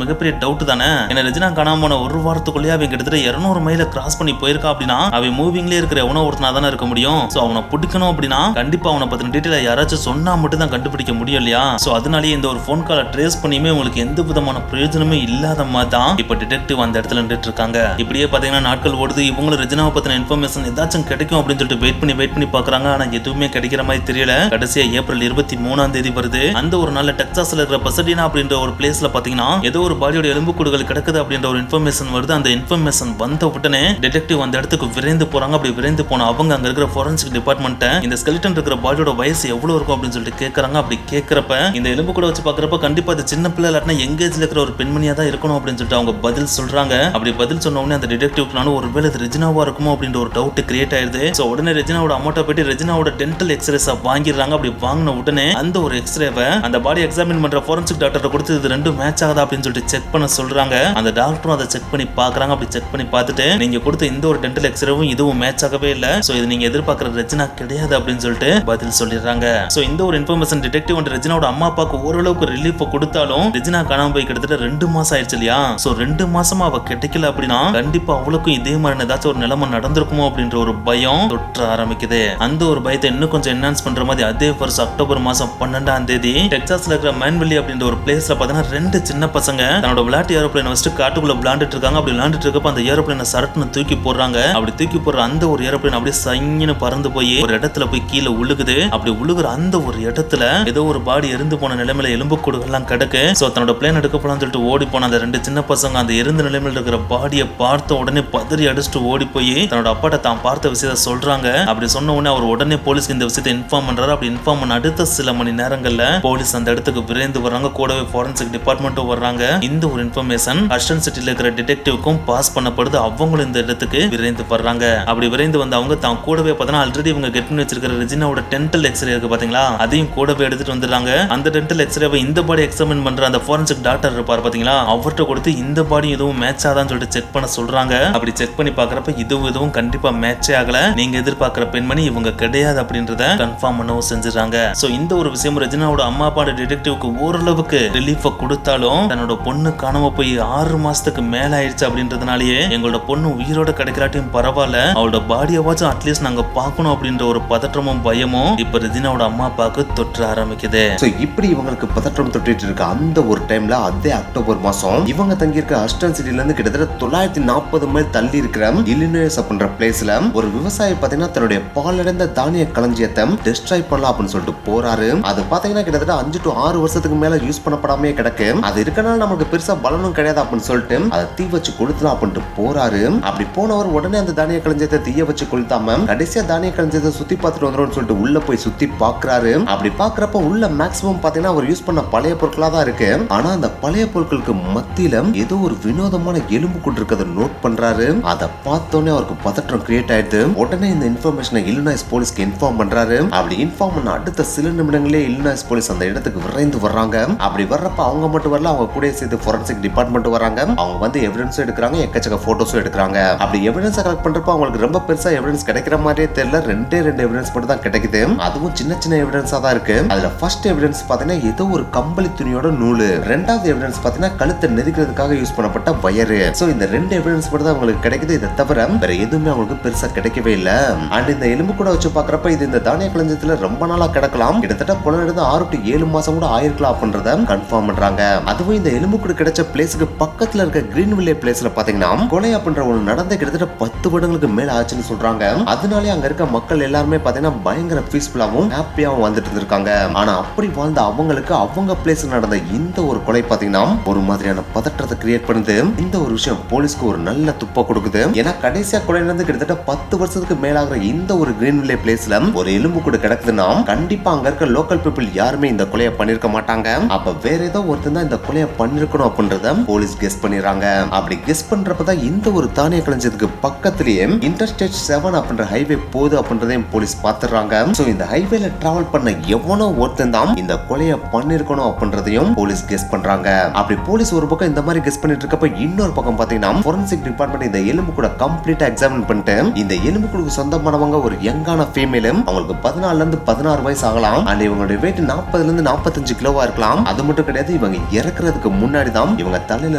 மிகப்பெரிய டவுட் தானே. ஏன்னா ரெஜினா காணாம போன ஒரு வாரத்துக்குள்ளேயே அவன் கிட்டத்தட்ட 200 மைல கிராஸ் பண்ணி போயிருக்கா அப்படின்னா அவன் மூவிங்லேயே இருக்கிற எவனோ ஒருத்தனா தானே இருக்க முடியும். சோ அவனை பிடிக்கணும் அப்படின்னா கண்டிப்பா அவனை பத்தின டீட்டெயில யாராச்சும் சொன்னா மட்டும் தான் கண்டுபிடிக்க முடியும் இல்லையா? சோ அதனாலேயே இந்த ஒரு போன் காலை ட்ரேஸ் பண்ணியுமே உங்களுக்கு எந்த விதமான பிரயோஜனமே இல்லாத மாதிரி தான் இப்ப டிடெக்டிவ் அந்த இடத்துல நின்றுட்டு இருக்காங்க. இப்படியே பாத்தீங்கன்னா நாட்கள் ஓடுது. இவங்களும் ரெஜினாவை பத்தின இன்ஃபர்மேஷன் ஏதாச்சும் கிடைக்கும் அப்படின்னு சொல்லிட்டு வெயிட் பண்ணி பாக்குறாங்க. ஆனா எதுவுமே கிடைக்கிற மாதிரி தெரியல. கடைசியா ஏப்ரல் 23ஆம் தேதி வருது. அந்த ஒரு நாள்ல டெக்சாஸ்ல இருக்கிற பசடினா அப்படின்ற ஒரு பிளேஸ்ல பாத்தீங்கன்னா ஏதோ ஒரு பாடியோட எலும்புக்கூடுகள் கிடக்குது அப்படின்ற ஒரு இன்ஃபர்மேஷன் வருது. அந்த இன்ஃபர்மேஷன் வந்த உடனே டிடெக்டிவ் அந்த இடத்துக்கு விரைந்து போறாங்க. அப்படி விரைந்து போன அவங்க அங்க இருக்கிற ஃபோரன்சிக் டிபார்ட்மெண்ட் இந்த ஸ்கெலிட்டன் இருக்கிற பாடியோட வயசு எவ்வளவு இருக்கும் அப்படின்னு சொல்லிட்டு கேக்குறாங்க. அப்படி கேக்குறப்ப இந்த எலும்பு கூட வச்சு பாக்குறப்ப கண்டிப்பா அது சின்ன பிள்ளை இல்லாட்டினா எங்கேஜ்ல இருக்கிற ஒரு பெண்மணியா தான் இருக்கணும் அப்படின்னு சொல்லிட்டு அவங்க பதில் சொல்றாங்க. அப்படி பதில் சொன்ன உடனே அந்த டிடெக்டிவ்னால ஒருவேளை இது ரெஜினாவா இருக்குமோ அப்படின்ற ஒரு டவுட் கிரியேட் ஆயிருது. சோ உடனே ரெஜினாவோட அமௌண்ட்டை போயிட்டு ரெஜினாவோட டென்டல் எக்ஸ்ரேஸா வாங்கிடுறாங்க. அப்படி வாங்கின உடனே அந்த ஒரு எக்ஸ்ரேவை அந்த பாடி எக்ஸாமின் பண்ற ஃபோரன்சிக் டாக்டர் கொடுத்து இது ரெண்டும் மேட்ச் ஆகுதா அப்படின்னு சொல்லிட்டு செக் பண்ண சொல்றாங்க. அந்த டாக்டரும் அதை செக் பண்ணி பாக்குறாங்க. அப்படி செக் பண்ணி பார்த்துட்டு நீங்க கொடுத்த இந்த ஒரு டென்டல் எக்ஸ்ரேவும் இதுவும் மேட்ச் ஆகவே இல்ல. சோ இது நீங்க எதிர்பார்க்கிற ரெஜினா கிடையாது அப்படின்னு சொல்லிட்டு பதில் சொல்லிடுறாங்க. சோ இந்த ஒரு இன்ஃபர்மேஷன் டிடெக்டிவ் வந்து ரெஜினாவோட அம்மா அப்பாவுக்கு ஓரளவுக்கு ரிலீஃப் கொடுத்தாலும் ரெஜினா காணாம போய் கிட்டத்தட்ட 2 மாசம் ஆயிடுச்சு இல்லையா? சோ 2 மாசமா அவ கிடைக்கல அப்படின்னா கண்டிப்பா அவளுக்கும் இதே மாதிரி ஏதாச்சும் ஒரு நிலைமை நடந்திருக்குமோ அப்படின்ற ஒரு பயம் தொற்ற ஆரம்பிக்குது. அந்த ஒரு பயத்தை இன்னும் கொஞ்சம் என்ஹான்ஸ் பண்ற மாதிரி அதே வருஷம் அக்டோபர் மாசம் 12ஆம் தேதி டெக்சாஸ்ல இருக்கிற மேன்வெல்லி அப்படின்ற ஒரு பிளேஸ்ல பாத்தீங்கன்னா 2 சின்ன பசங்க தன்னோட விளையாட்டு ஏரோப்ளேனை வச்சுட்டு காட்டுக்குள்ள விளையாண்டுட்டு இருக்காங்க. அப்படி விளையாண்டுட்டு இருக்கப்ப அந்த ஏரோப்ளேனை சரட்டுன்னு தூக்கி போடுறாங்க. அப்படி தூக்கி போடுற அந்த ஒரு ஏரோப்ளேன் அப்படியே சைன்னு பறந்து போய் ஒரு இடத்துல போய் கீழே உழுகுது. அப்படி உழுகுற அந்த ஒரு இடத்துல ஏதோ ஒரு பாடி எரிந்து போன நிலைமையில எலும்புக்கூடுகள்லாம் கிடக்கு. சோ தன்னோட பிளேன் எடுக்க போலான்னு சொல்லிட்டு ஓடி போன அந்த 2 சின்ன பசங்க அந்த எரிந்த நிலைமையில இருக்கிற பாடியை பார்த்த உடனே பதறி அடிச்சுட்டு ஓடி போய் தன்னோட அப்பாட்ட தான் பார்த்த விஷயத்த சொல்றாங்க. அப்படி சொன்ன உடனே அவர் உடனே போலீஸ்க்கு இந்த விஷயத்தை இன்ஃபார்ம் பண்றாரு. அப்படி இன்ஃபார்ம் பண்ண அடுத்த சில மணி நேரங்கள்ல போலீஸ் அந்த இடத்துக்கு விரைந்து வர்றாங்க. கூடவே ஃபோரன்சிக் டிபார்ட்மெண்ட்டும் வர்றாங்க. இந்த ஒரு இன்ஃபர்மேஷன் ஹஸ்டன் சிட்டில இருக்கிற டிடெக்டிவ்க்கும் பாஸ் பண்ணப்படுது. அவங்களும் இந்த இடத்துக்கு விரைந்து வர்றாங்க. அப்படி விரைந்து வந்து அவங்க தான் கூடவே பார்த்தா ஆல்ரெடி இவங்க கெட் பண்ணி வச்சிருக்கிற ரெஜினாவோட டென்டல் எக்ஸ்ரே இருக்கு பாத்தீங்களா, அதையும் கூடவே எடுத்துட்டு வந்துடுறாங்க. அந்த டென்டல் எக்ஸ்ரேவை இந்த பாடி எக்ஸாமின் பண்ற அந்த ஃபோரன்சிக் டாக்டர் இருப்பார் பாத்தீங்களா, அவர்கிட்ட கொடுத்து இந்த பாடி எதுவும் மேட்ச் ஆதான்னு சொல்லிட்டு செக் பண்ண சொல்றாங்க. அப்படி செக் பண்ணி பாக்குறப்ப இதுவும் கண்டிப்பா மேட்சே ஆகல. நீங்க எதிர்பார்க்கிற பெண்மணி இவங்க கிடையாது அப்படின்றத கன்ஃபார்ம் பண்ணவும் செஞ்சுறாங்க. சோ இந்த ஒரு விஷயம் ரெஜினாவோட அம்மா அப்பாட டிடெக்டிவ்க்கு ஓரளவுக்கு ரிலீஃப் கொடுத்தாலும் தன்னோட பொண்ணு காணாம போய் 6 மாசத்துக்கு மேல ஆயிடுச்சு அப்படின்றதுனாலயே எங்களோட பொண்ணு உயிரோட கிடைக்கிறாட்டியும் பரவாயில்ல, அவளோட பாடியாவாச்சும் அட்லீஸ்ட் நாங்க பார்க்கணும் அப்படின்ற ஒரு பதற்றமும் பயமும் இப்ப ரெஜினாவோட அம்மா அப்பாவுக்கு தொற்ற ஆரம்பிக்குது.
சோ இப்படி இவங்களுக்கு பதற்றம் தொட்டிட்டு இருக்க அந்த ஒரு டைம்ல அதே அக்டோபர் மாசம் இவங்க தங்கி இருக்க ஹஸ்டன் சிட்டில இருந்து கிட்டத்தட்ட 940 மைல் தள்ளி இருக்கிற இல்லினாய்ஸ் அப்படின்ற பிளேஸ்ல ஒரு விவசாயி பாத்தீங்கன்னா தன்னுடைய பாலடைந்த தானிய களஞ்சியத்தை டெஸ்ட்ராய் பண்ணலாம் அப்படின்னு சொல்லிட்டு போறாரு. அது பாத்தீங்கன்னா கிட்டத்தட்ட 5 to 6 வருஷத்துக்கு மேல யூஸ் பண்ணப்படாமே கிடக்கு. அது இருக்கனால நமக்கு பெருசா பலனும் கிடையாது அப்படின்னு சொல்லிட்டு அதை தீ வச்சு கொளுத்தலாம் அப்படின்ட்டு போறாரு. அப்படி போனவர் உடனே அந்த தானிய களஞ்சியத்தை தீய வச்சு கொளுத்தாம கடைசியா தானிய களஞ்சியத்தை சுத்தி பார்த்துட்டு வந்துடும் சொல்லிட்டு உள்ள போய் சுத்தி பாக்குறாரு. அப்படி பாக்குறப்ப உள்ள மேக்ஸிமம் பாத்தீங்கன்னா அவர் யூஸ் பண்ண பழைய பொருட்களா தான் இருக்கு. ஆனா அந்த பழைய பொருட்களுக்கு மத்தியில ஏதோ ஒரு வினோதமான எலும்பு கூட்டு இருக்கிறத நோட் பண்றாரு. அதை பார்த்தோன்னே அவருக்கு பதற்றம் கிரியேட் ஆயிடுது. உடனே இந்த இன்ஃபர்மேஷனை இல்லினாய்ஸ் போலீஸ்க்கு இன்ஃபார்ம் பண்றாரு. அப்படி இன்ஃபார்ம் பண்ண அடுத்த சில நிமிடங்களே இல்லினாய்ஸ் போலீஸ் அந்த இடத்துக்கு விரைந்து வர்றாங்க. அப்படி வர்றப்ப அவங்க மட்டும் வரல, அவங்க கூட சேர்த்து ஃபோரன்சிக் டிபார்ட்மெண்ட் வராங்க. அவங்க வந்து எவிடன்ஸும் எடுக்கிறாங்க, எக்கச்சக்க போட்டோஸும் எடுக்கிறாங்க. அப்படி எவிடன்ஸ் கலெக்ட் பண்றப்ப அவங்களுக்கு ரொம்ப பெருசா எவிடன்ஸ் கிடைக்கிற மாதிரியே தெரியல. 2 எவிடன்ஸ் மட்டும் தான் கிடைக்குது. அதுவும் சின்ன எவிடன்ஸா தான் இருக்கு. அதுல ஃபர்ஸ்ட் எவிடன்ஸ் பாத்தீங்கன்னா ஏதோ ஒரு கம்பளி துணியோட நூலு, ரெண்டாவது எவிடன்ஸ் பாத்தீங்கன்னா கழுத்தை நெரிக்கிறதுக்காக யூஸ் பண்ணப்பட்ட வயரு. சோ இந்த 2 எவிடன்ஸ் மட்டும் தான் அவங்களுக்கு கிடைக்குது. இதை தவிர வேற எதுவுமே அவங்களுக்கு பெருசா கிடைக்கவே இல்ல. அண்ட் இந்த எலும்பு கூட வச்சு பாக்குறப்ப இது இந்த தானிய களஞ்சியத்துல ரொம்ப நாளா கிடக்கலாம், கிட்டத்தட்ட கொலை நடந்து 6 to 7 மாசம் கூட ஆயிருக்கலாம் அப்படின்றத கன்ஃபார்ம் பண்றாங்க. அதுவும் இந்த எலும்பு கூட கிடைச்ச பிளேஸுக்கு பக்கத்துல இருக்க கிரீன்வில்லே பிளேஸ்ல பாத்தீங்கன்னா கொலை அப்படின்ற ஒரு நடந்த கிட்டத்தட்ட 10 வருடங்களுக்கு மேல ஆச்சுன்னு சொல்றாங்க. அதனாலே அங்க இருக்க மக்கள் எல்லாருமே பாத்தீங்கன்னா பயங்கர பீஸ்ஃபுல்லாவும் ஹாப்பியாவும் வந்துட்டு இருந்திருக்காங்க. ஆனா அப்படி வாழ்ந்த அவங்களுக்கு அவங்க பிளேஸ்ல நடந்த இந்த ஒரு கொலை பாத்தீங்கன்னா ஒரு மாதிரியான பதற்றத்தை கிரியேட் பண்ணுது. இந்த ஒரு விஷயம் போலீஸ்க்கு ஒரு நல்ல துப்பா கொடுக்குது. ஏன்னா கடைசியா கொலை நடந்து கிட்டத்தட்ட 10 வருஷத்துக்கு மேலாகிற இந்த ஒரு கிரீன்வில்லே பிளேஸ்ல ஒரு எலும்பு கூட கிடக்குதுன்னா கண்டிப்பா அங்க இருக்க லோக்கல் பீப்புள் யாருமே இந்த கொலையை பண்ணிருக்க பண்ணிருக்க மாட்டாங்க. அப்ப வேற ஏதோ ஒருத்தன் தான் இந்த கொலையை பண்ணிருக்கணும் அப்படின்றத போலீஸ் கெஸ் பண்ணிடுறாங்க. அப்படி கெஸ் பண்றப்பதான் இந்த ஒரு தானிய களஞ்சியத்துக்கு பக்கத்திலேயே இன்டர்ஸ்டேட் 7 அப்படின்ற ஹைவே போகுது அப்படின்றதையும் போலீஸ் பாத்துறாங்க. சோ இந்த ஹைவேல டிராவல் பண்ண எவனோ ஒருத்தன் தான் இந்த கொலையை பண்ணிருக்கணும் அப்படின்றதையும் போலீஸ் கெஸ் பண்றாங்க. அப்படி போலீஸ் ஒரு பக்கம் இந்த மாதிரி கெஸ் பண்ணிட்டு இருக்கப்ப இன்னொரு பக்கம் பாத்தீங்கன்னா ஃபோரன்சிக் டிபார்ட்மெண்ட் இந்த எலும்பு கூட கம்ப்ளீட்டா எக்ஸாமின் பண்ணிட்டு இந்த எலும்பு கூடுக்கு சொந்தமானவங்க ஒரு யங்கான ஃபீமேல், அவங்களுக்கு 14 இருந்து 16 வயசு ஆகலாம். அண்ட் இவங்களுடைய வெயிட் 40 இருந்து 45 கிலோவா இருக்கலாம். அது மட்டும் கிடையாது, இவங்க இறக்குறதுக்கு முன்னாடி தான் இவங்க தலையில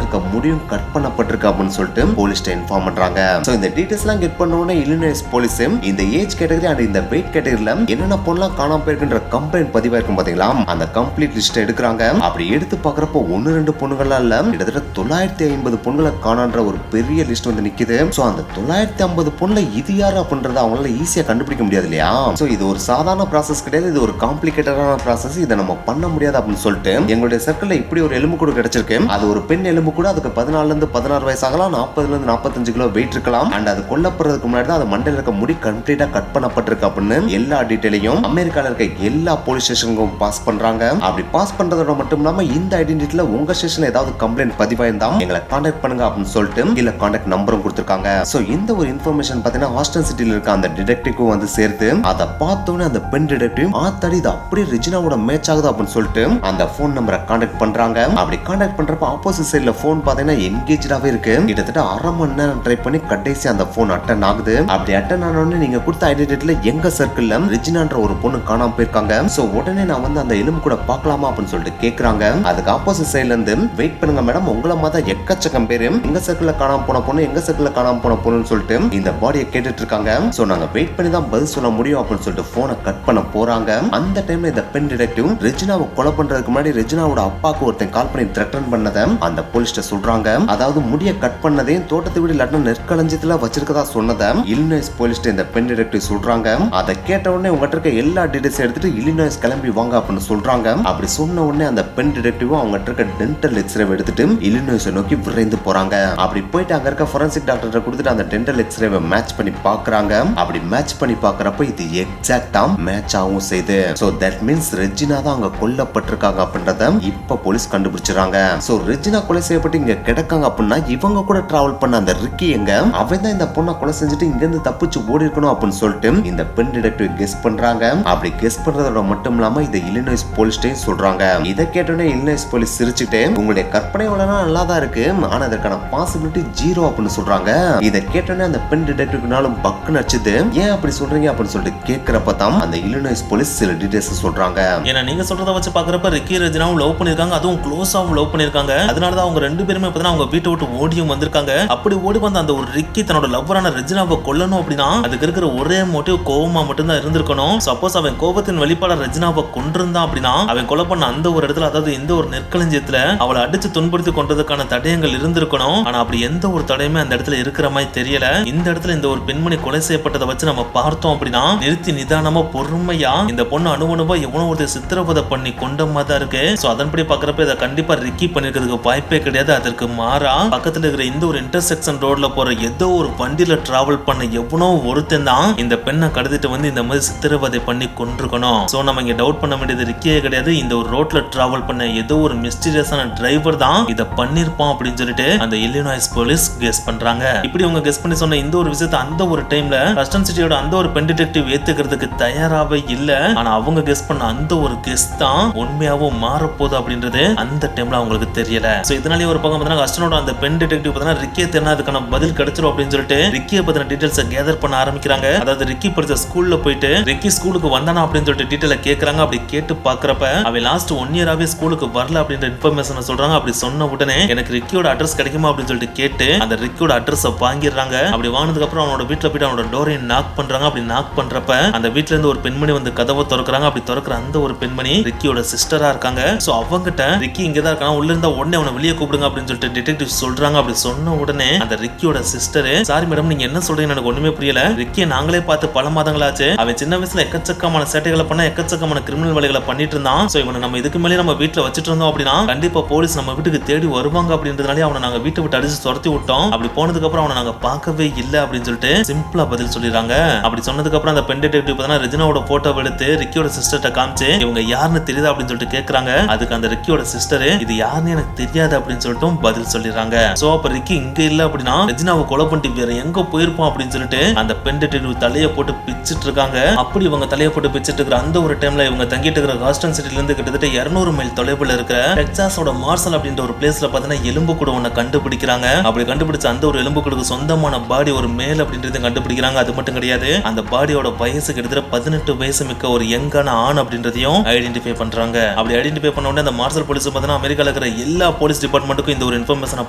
இருக்க முடியும் கட் பண்ணப்பட்டிருக்கு அப்படின்னு சொல்லிட்டு போலீஸ் இன்ஃபார்ம் பண்றாங்க. சோ இந்த டீடைல்ஸ் எல்லாம் கெட் பண்ண உடனே இல்லினாய்ஸ் போலீஸ் இந்த ஏஜ் கேட்டகரி அண்ட் இந்த வெயிட் கேட்டகரியில என்னென்ன பொண்ணெல்லாம் காணாம போயிருக்குன்ற கம்ப்ளைண்ட் பதிவாயிருக்கும் பாத்தீங்களா, அந்த கம்ப்ளீட் லிஸ்ட் எடுக்கிறாங்க. அப்படி எடுத்து பாக்குறப்போ 1-2 பொண்ணுகள்லாம் இல்ல, கிட்டத்தட்ட 950 பொண்ணுகளை காணான்ற ஒரு பெரிய லிஸ்ட் வந்து நிக்குது. சோ அந்த 950 பொண்ணுல இது யாரு அப்படின்றத அவங்களால ஈஸியா கண்டுபிடிக்க முடியாது இல்லையா. சோ இது ஒரு சாதாரண ப்ராசஸ் கிடையாது, இது ஒரு காம்ப்ளிகேட்டடான ப்ராசஸ். இதை நம்ம பண்ண முடியாது அப்படின்னு சொல்லிட்டு எங்களுடைய சர்க்கிள்ல இப்படி ஒரு எலும்பு கூட கிடைச்சிருக்கு. அது ஒரு பெண் எலும்பு கூட, அதுக்கு 14 இருந்து 16 வயசு ஆகலாம், 40 இருந்து 45 கிலோ வெயிட் இருக்கலாம். அண்ட் அது கொல்லப்படுறதுக்கு முன்னாடி தான் அது மண்டையில இருக்க முடி கம்ப்ளீட்டா கட் பண்ணப்பட்டிருக்கு அப்படின்னு எல்லா டீடைலையும் அமெரிக்கால இருக்க எல்லா போலீஸ் ஸ்டேஷனுக்கும் பாஸ் பண்றாங்க. அப்படி பாஸ் பண்றதோட மட்டும் இல்லாம இந்த ஐடென்டிட்டில உங்க ஸ்டேஷன்ல ஏதாவது கம்ப்ளைண்ட் பதிவாயிருந்தா எங்களை கான்டாக்ட் பண்ணுங்க அப்படின்னு சொல்லிட்டு இல்ல கான்டாக்ட் நம்பரும் கொடுத்திருக்காங்க. சோ இந்த ஒரு இன்ஃபர்மேஷன் பாத்தீங்கன்னா ஹாஸ்டன் சிட்டில இருக்க அந்த டிடெக்டிவ்க்கும் வந்து சேர்த்து அதை பார்த்தோன்னே அந்த பெண் டிடெக்டிவ் ஆத்தாடி இது அப்படியே ரெஜினாவோட மேட்ச் ஆகுது அப்படின்னு சொல்லிட்டு அந்த போன் நம்பரை கான்டாக்ட் பண்றாங்க. அப்படி கான்டாக்ட் பண்றப்ப ஆப்போசிட் சைடுல போன் பாத்தீங்கன்னா என்கேஜாவே இருக்கு. கிட்டத்தட்ட அரை மணி நேரம் ட்ரை பண்ணி கடைசி அந்த போன் அட்டன் ஆகுது. அப்படி அட்டன் ஆனோடனே நீங்க கொடுத்த ஐடென்டிட்டில எங்க சர்க்கிள்ல ரெஜினான்ற ஒரு பொண்ணு காணாம போயிருக்காங்க. சோ உடனே நான் வந்து அந்த எலும்பு கூட பார்க்கலாமா அப்படின்னு சொல்லிட்டு கேக்குறாங்க. அதுக்கு ஆப்போசிட் சைடுல இருந்து வெயிட் பண்ணுங்க மேடம், உங்கள மாதிரி எக்கச்சக்கம் பேரு எங்க சர்க்கிள்ல காணாம போன பொண்ணு, எங்க சர்க்கிள்ல காணாம போன பொண்ணுன்னு சொல்லிட்டு இந்த பாடியை கேட்டுட்டு இருக்காங்க. சோ நாங்க வெயிட் பண்ணி தான் பதில் சொல்ல முடியும் அப்படின்னு சொல்லிட்டு போனை கட் பண்ண போறாங்க. அந்த டைம்ல இந்த பெண் டிடெக்டிவ் ரெஜினாவை கொலை பண்றதுக்கு முன்னாடி ரெஜினாவோட அப்பாக்கு ஒருத்தன் கால் பண்ணி த்ரெட்டன் பண்ணதை அந்த போலீஸ்ட சொல்றாங்க. அதாவது முடிய கட் பண்ணதையும் தோட்டத்தை விட இல்லாட்டினா நெற்களஞ்சியத்துல வச்சிருக்கதா சொன்னதை இல்லினாய்ஸ் போலீஸ்ட இந்த பெண் டிடெக்டிவ் சொல்றாங்க. அதை கேட்ட உடனே உங்ககிட்ட இருக்க எல்லா டீடைல்ஸ் எடுத்துட்டு இல்லினாய்ஸ் கிளம்பி வாங்க அப்படின்னு சொல்றாங்க. அப்படி சொன்ன உடனே அந்த பெண் டிடெக்டிவ் அவங்ககிட்ட இருக்க டென்டல் எக்ஸ்ரே எடுத்துட்டு இல்லினாய்ஸை நோக்கி விரைந்து போறாங்க. அப்படி போயிட்டு அங்க இருக்க ஃபோரன்சிக் டாக்டர் கொடுத்துட்டு அந்த டென்டல் எக்ஸ்ரேவை மேட்ச் பண்ணி பாக்குறாங்க. அப்படி மேட்ச் பண்ணி பாக்குறப்ப இது எக்ஸாக்ட்டா மேட்ச் ஆகும் செய்து. சோ தட் மீன்ஸ் ரெஜினா தான் அங்க கொல்லப்பட்டிருக்காங்க அப்படின்றத இப்ப போலீஸ் கண்டுபிடிச்சிடறாங்க. சோ ரெஜினா கொலை செய்யப்பட்டு இங்க கிடக்காங்க அப்படின்னா இவங்க கூட டிராவல் பண்ண அந்த ரிக்கி எங்க, அவன் தான் இந்த பொண்ணை கொலை செஞ்சுட்டு இங்க இருந்து தப்பிச்சு ஓடி இருக்கணும் அப்படின்னு சொல்லிட்டு இந்த பெண் டிடெக்டிவ் கெஸ் பண்றாங்க. அப்படி கெஸ் பண்றதோட மட்டும் இல்லாம இதை இல்லினாய்ஸ் போலீஸ்டையும் சொல்றாங்க. இதை கேட்டோன்னே இல்லினாய்ஸ் போலீஸ் சிரிச்சுட்டு உங்களுடைய கற்பனை வளனா நல்லா தான் இருக்கு, ஆனா அதற்கான பாசிபிலிட்டி 0 அப்படின்னு சொல்றாங்க. இதை கேட்டோன்னே அந்த பெண் டிடெக்டிவ்னாலும் பக்கு நடிச்சது. ஏன் அப்படி சொல்றீங்க அப்படின்னு சொல்லிட்டு கேட்கிறப்ப தான் அந்த இல்லினாய்ஸ் போலீஸ் சில டீடைல்ஸ் சொல்றாங்க.
ஏன்னா நீங்க சொல்றத வச்சு பாக்குறப்ப ரிக்கி ரெஜினாவும் லவ் பண்ணிருக்காங்க, அதுவும் க்ளோஸாவும் லவ் பண்ணிருக்காங்க. அதனாலதான் அவங்க 2 பேருமே பார்த்தா அவங்க வீட்டை விட்டு ஓடியும் வந்திருக்காங்க. அப்படி ஓடி வந்த அந்த ஒரு ரிக்கி தன்னோட லவ்வரான ரெஜினாவை கொல்லணும் அப்படின்னா அதுக்கு இருக்கிற ஒரே மோட்டிவ் கோவமா மட்டும்தான் இருந்திருக்கணும். சப்போஸ் அவன் கோபத்தின் வெளிப்பாட ரெஜினாவை கொண்டிருந்தான் அப்படின்னா அவன் கொலை பண்ண அந்த ஒரு இடத்துல, அதாவது இந்த ஒரு நெற்களஞ்சியத்துல அவளை அடிச்சு துன்புறுத்தி கொண்டதுக்கான தடயங்கள் இருந்திருக்கணும். ஆனா அப்படி எந்த ஒரு தடயமே அந்த இடத்துல இருக்கிற மாதிரி தெரியல. இந்த இடத்துல இந்த ஒரு பெண்மணி கொலை செய்யப்பட்டதை வச்சு நம்ம பார்த்தோம் அப்படின்னா நிறுத்தி நிதானமா பொறுமையா இந்த பொண்ணு அணுவணுவா எவ்வளவு ஒரு சித்திரவதை பண்ணி கொண்ட மாதிரி தான் இருக்கு. சோ அதன்படி பாக்குறப்ப இதை கண்டிப்பா ரிக்கி பண்ணிருக்கிறதுக்கு வாய்ப்பே கிடையாது. அதற்கு மாறா பக்கத்துல இருக்கிற இந்த ஒரு இன்டர்செக்ஷன் ரோட்ல போற ஏதோ ஒரு வண்டியில டிராவல் பண்ண எவனோ ஒருத்தன் தான் இந்த பெண்ணை கடத்திட்டு வந்து இந்த மாதிரி சித்திரவதை பண்ணி கொண்டிருக்கணும். சோ நம்ம இங்க டவுட் பண்ண வேண்டியது ரிக்கியே கிடையாது. இந்த ஒரு ரோட்ல டிராவல் பண்ண ஏதோ ஒரு மிஸ்டீரியஸான டிரைவர் தான் இதை பண்ணிருப்பான் அப்படின்னு சொல்லிட்டு அந்த இல்லினாய்ஸ் போலீஸ் கெஸ் பண்றாங்க. இப்படி அவங்க கெஸ் பண்ணி சொன்ன இந்த ஒரு விஷயத்தை அந்த ஒரு டைம்ல ஹஸ்டன் சிட்டியோட அந்த ஒரு பெண் டிடெக்டிவ் ஏத்துக்கிறதுக்கு தயாராவே இல்ல. ஆனா அவங்க கெஸ் பண்ண அந்த ஒரு கெஸ் தான் உண்மையாவும் மாறப்போகுது அப்படின்றது அந்த டைம்ல அவங்களுக்கு தெரியல. சோ இதனாலே ஒரு பக்கம் பார்த்தா ஹஸ்டனோட அந்த பெண் டிடெக்டிவ் பார்த்தா ரிக்கியை தேடினா அதுக்கான பதில் கிடைச்சிரும் அப்படின்னு சொல்லிட்டு ரிக்கியை பத்தின டீடைல்ஸை கேதர் பண்ண ஆரம்பிக்கிறாங்க. அதாவது ரிக்கி படிச்ச ஸ்கூல்ல போயிட்டு ரிக்கி ஸ்கூலுக்கு வந்தானா அப்படின்னு சொல்லிட்டு டீடைல கேக்குறாங்க. அப்படி கேட்டு பாக்குறப்ப அவன் லாஸ்ட் 1 இயராவே ஸ்கூலுக்கு வரல அப்படின்ற இன்ஃபர்மேஷனை சொல்றாங்க. அப்படி சொன்ன உடனே எனக்கு ரிக்கியோட அட்ரஸ் கிடைக்குமா அப்படின்னு சொல்லிட்டு கேட்டு அந்த ரிக்கியோட அட்ரஸ் வாங்கிடுறாங்க. அப்படி வாங்கினதுக்கு அப்புறம் அவனோட வீட்டுல போயிட்டு அவனோட டோரையும் நாக் பண்றாங்க. அப்படி நாக் பண்றப்ப அந்த வீட்டுல இருந்து ஒரு பெண்மணி வந்து கதவை திறக்கிறாங்க. அப்படி திறக்கிற அந்த ஒரு பெண்மணி ரிக்கியோட சிஸ்டரா இருக்காங்க. சோ அவங்கிட்ட ரிக்கி இங்கதான் இருக்கான், உள்ள இருந்தா உடனே அவனை வெளியே கூப்பிடுங்க அப்படின்னு சொல்லிட்டு டிடெக்டிவ் சொல்றாங்க. அப்படி சொன்ன உடனே அந்த ரிக்கியோட சிஸ்டர், சாரி மேடம் நீங்க என்ன சொல்றீங்க எனக்கு ஒண்ணுமே புரியல, ரிக்கியை நாங்களே பார்த்து பல மாதங்களாச்சு, அவன் சின்ன வயசுல எக்கச்சக்கமான சேட்டைகளை பண்ண எக்கச்சக்கமான கிரிமினல் வேலைகளை பண்ணிட்டு இருந்தான். சோ இவனை நம்ம இதுக்கு மேலே நம்ம வீட்டுல வச்சுட்டு இருந்தோம் அப்படின்னா கண்டிப்பா போலீஸ் நம்ம வீட்டுக்கு தேடி வருவாங்க அப்படின்றதுனால அவனை நாங்க வீட்டை விட்டு அடிச்சு துரத்தி விட்டோம். அப்படி போனதுக்கு அப்புறம் அவனை நாங்க பார்க்கவே இல்லை அப்படின்னு சொல்லிட்டு சிம்பிளா பதில் சொல்லிடுறாங்க. அப்படி சொன்னதுக்கு அப்புறம் அந்த பெண் டிடெக்டிவ் பார்த்தா ரெஜினாவோட போட்டோ எடுத்து ரிக்கியோட சிஸ்டர்ட்ட காமிச்சு இவங்க யாருன்னு தெரியுதா அப்படின்னு சொல்லிட்டு கேக்குறாங்க. அதுக்கு அந்த ரிக்கியோட சிஸ்டர் இது யாருன்னு எனக்கு தெரியாது அப்படின்னு சொல்லிட்டு பதில் சொல்லிடுறாங்க. சோ அப்ப ரிக்கி இங்க இல்ல அப்படின்னா ரெஜினாவை கொலை பண்ணிட்டு வேற எங்க போயிருப்போம் அப்படின்னு சொல்லிட்டு அந்த பெண் டிடெக்டிவ் தலையை போட்டு பிச்சிட்டு இருக்காங்க. அப்படி இவங்க தலையை போட்டு பிச்சிட்டு இருக்கிற அந்த ஒரு டைம்ல இவங்க தங்கிட்டு இருக்கிற காஸ்டன் சிட்டில இருந்து கிட்டத்தட்ட 200 மைல் தொலைவுல இருக்கிற டெக்சாஸோட மார்சல் அப்படின்ற ஒரு பிளேஸ்ல பாத்தீங்கன்னா எலும்பு கூட ஒண்ணு கண்டுபிடிக்கிறாங்க. அப்படி கண்டுபிடிச்ச அந்த ஒரு எலும்பு கூடுக்கு சொந்தமான பாடி ஒரு மேல் அப்படின்றத கண்டுபிடிக்கிறாங்க. அது மட்டும் கிடையாது, அந்த பாடியோட வயசு கிட்டத்தட்ட 18 வயசு மிக்க ஒரு யங்கான ஆண் அப்படின்றதையும் ஐடென்டிஃபை பண்றாங்க. அப்படி ஐடென்டிஃபை பண்ண உடனே அந்த மார்சல் போலீஸ் பாத்தீங்கன்னா அமெரிக்கால இருக்கிற எல்லா போலீஸ் டிபார்ட்மெண்ட்டுக்கும் இந்த ஒரு இன்ஃபர்மேஷனை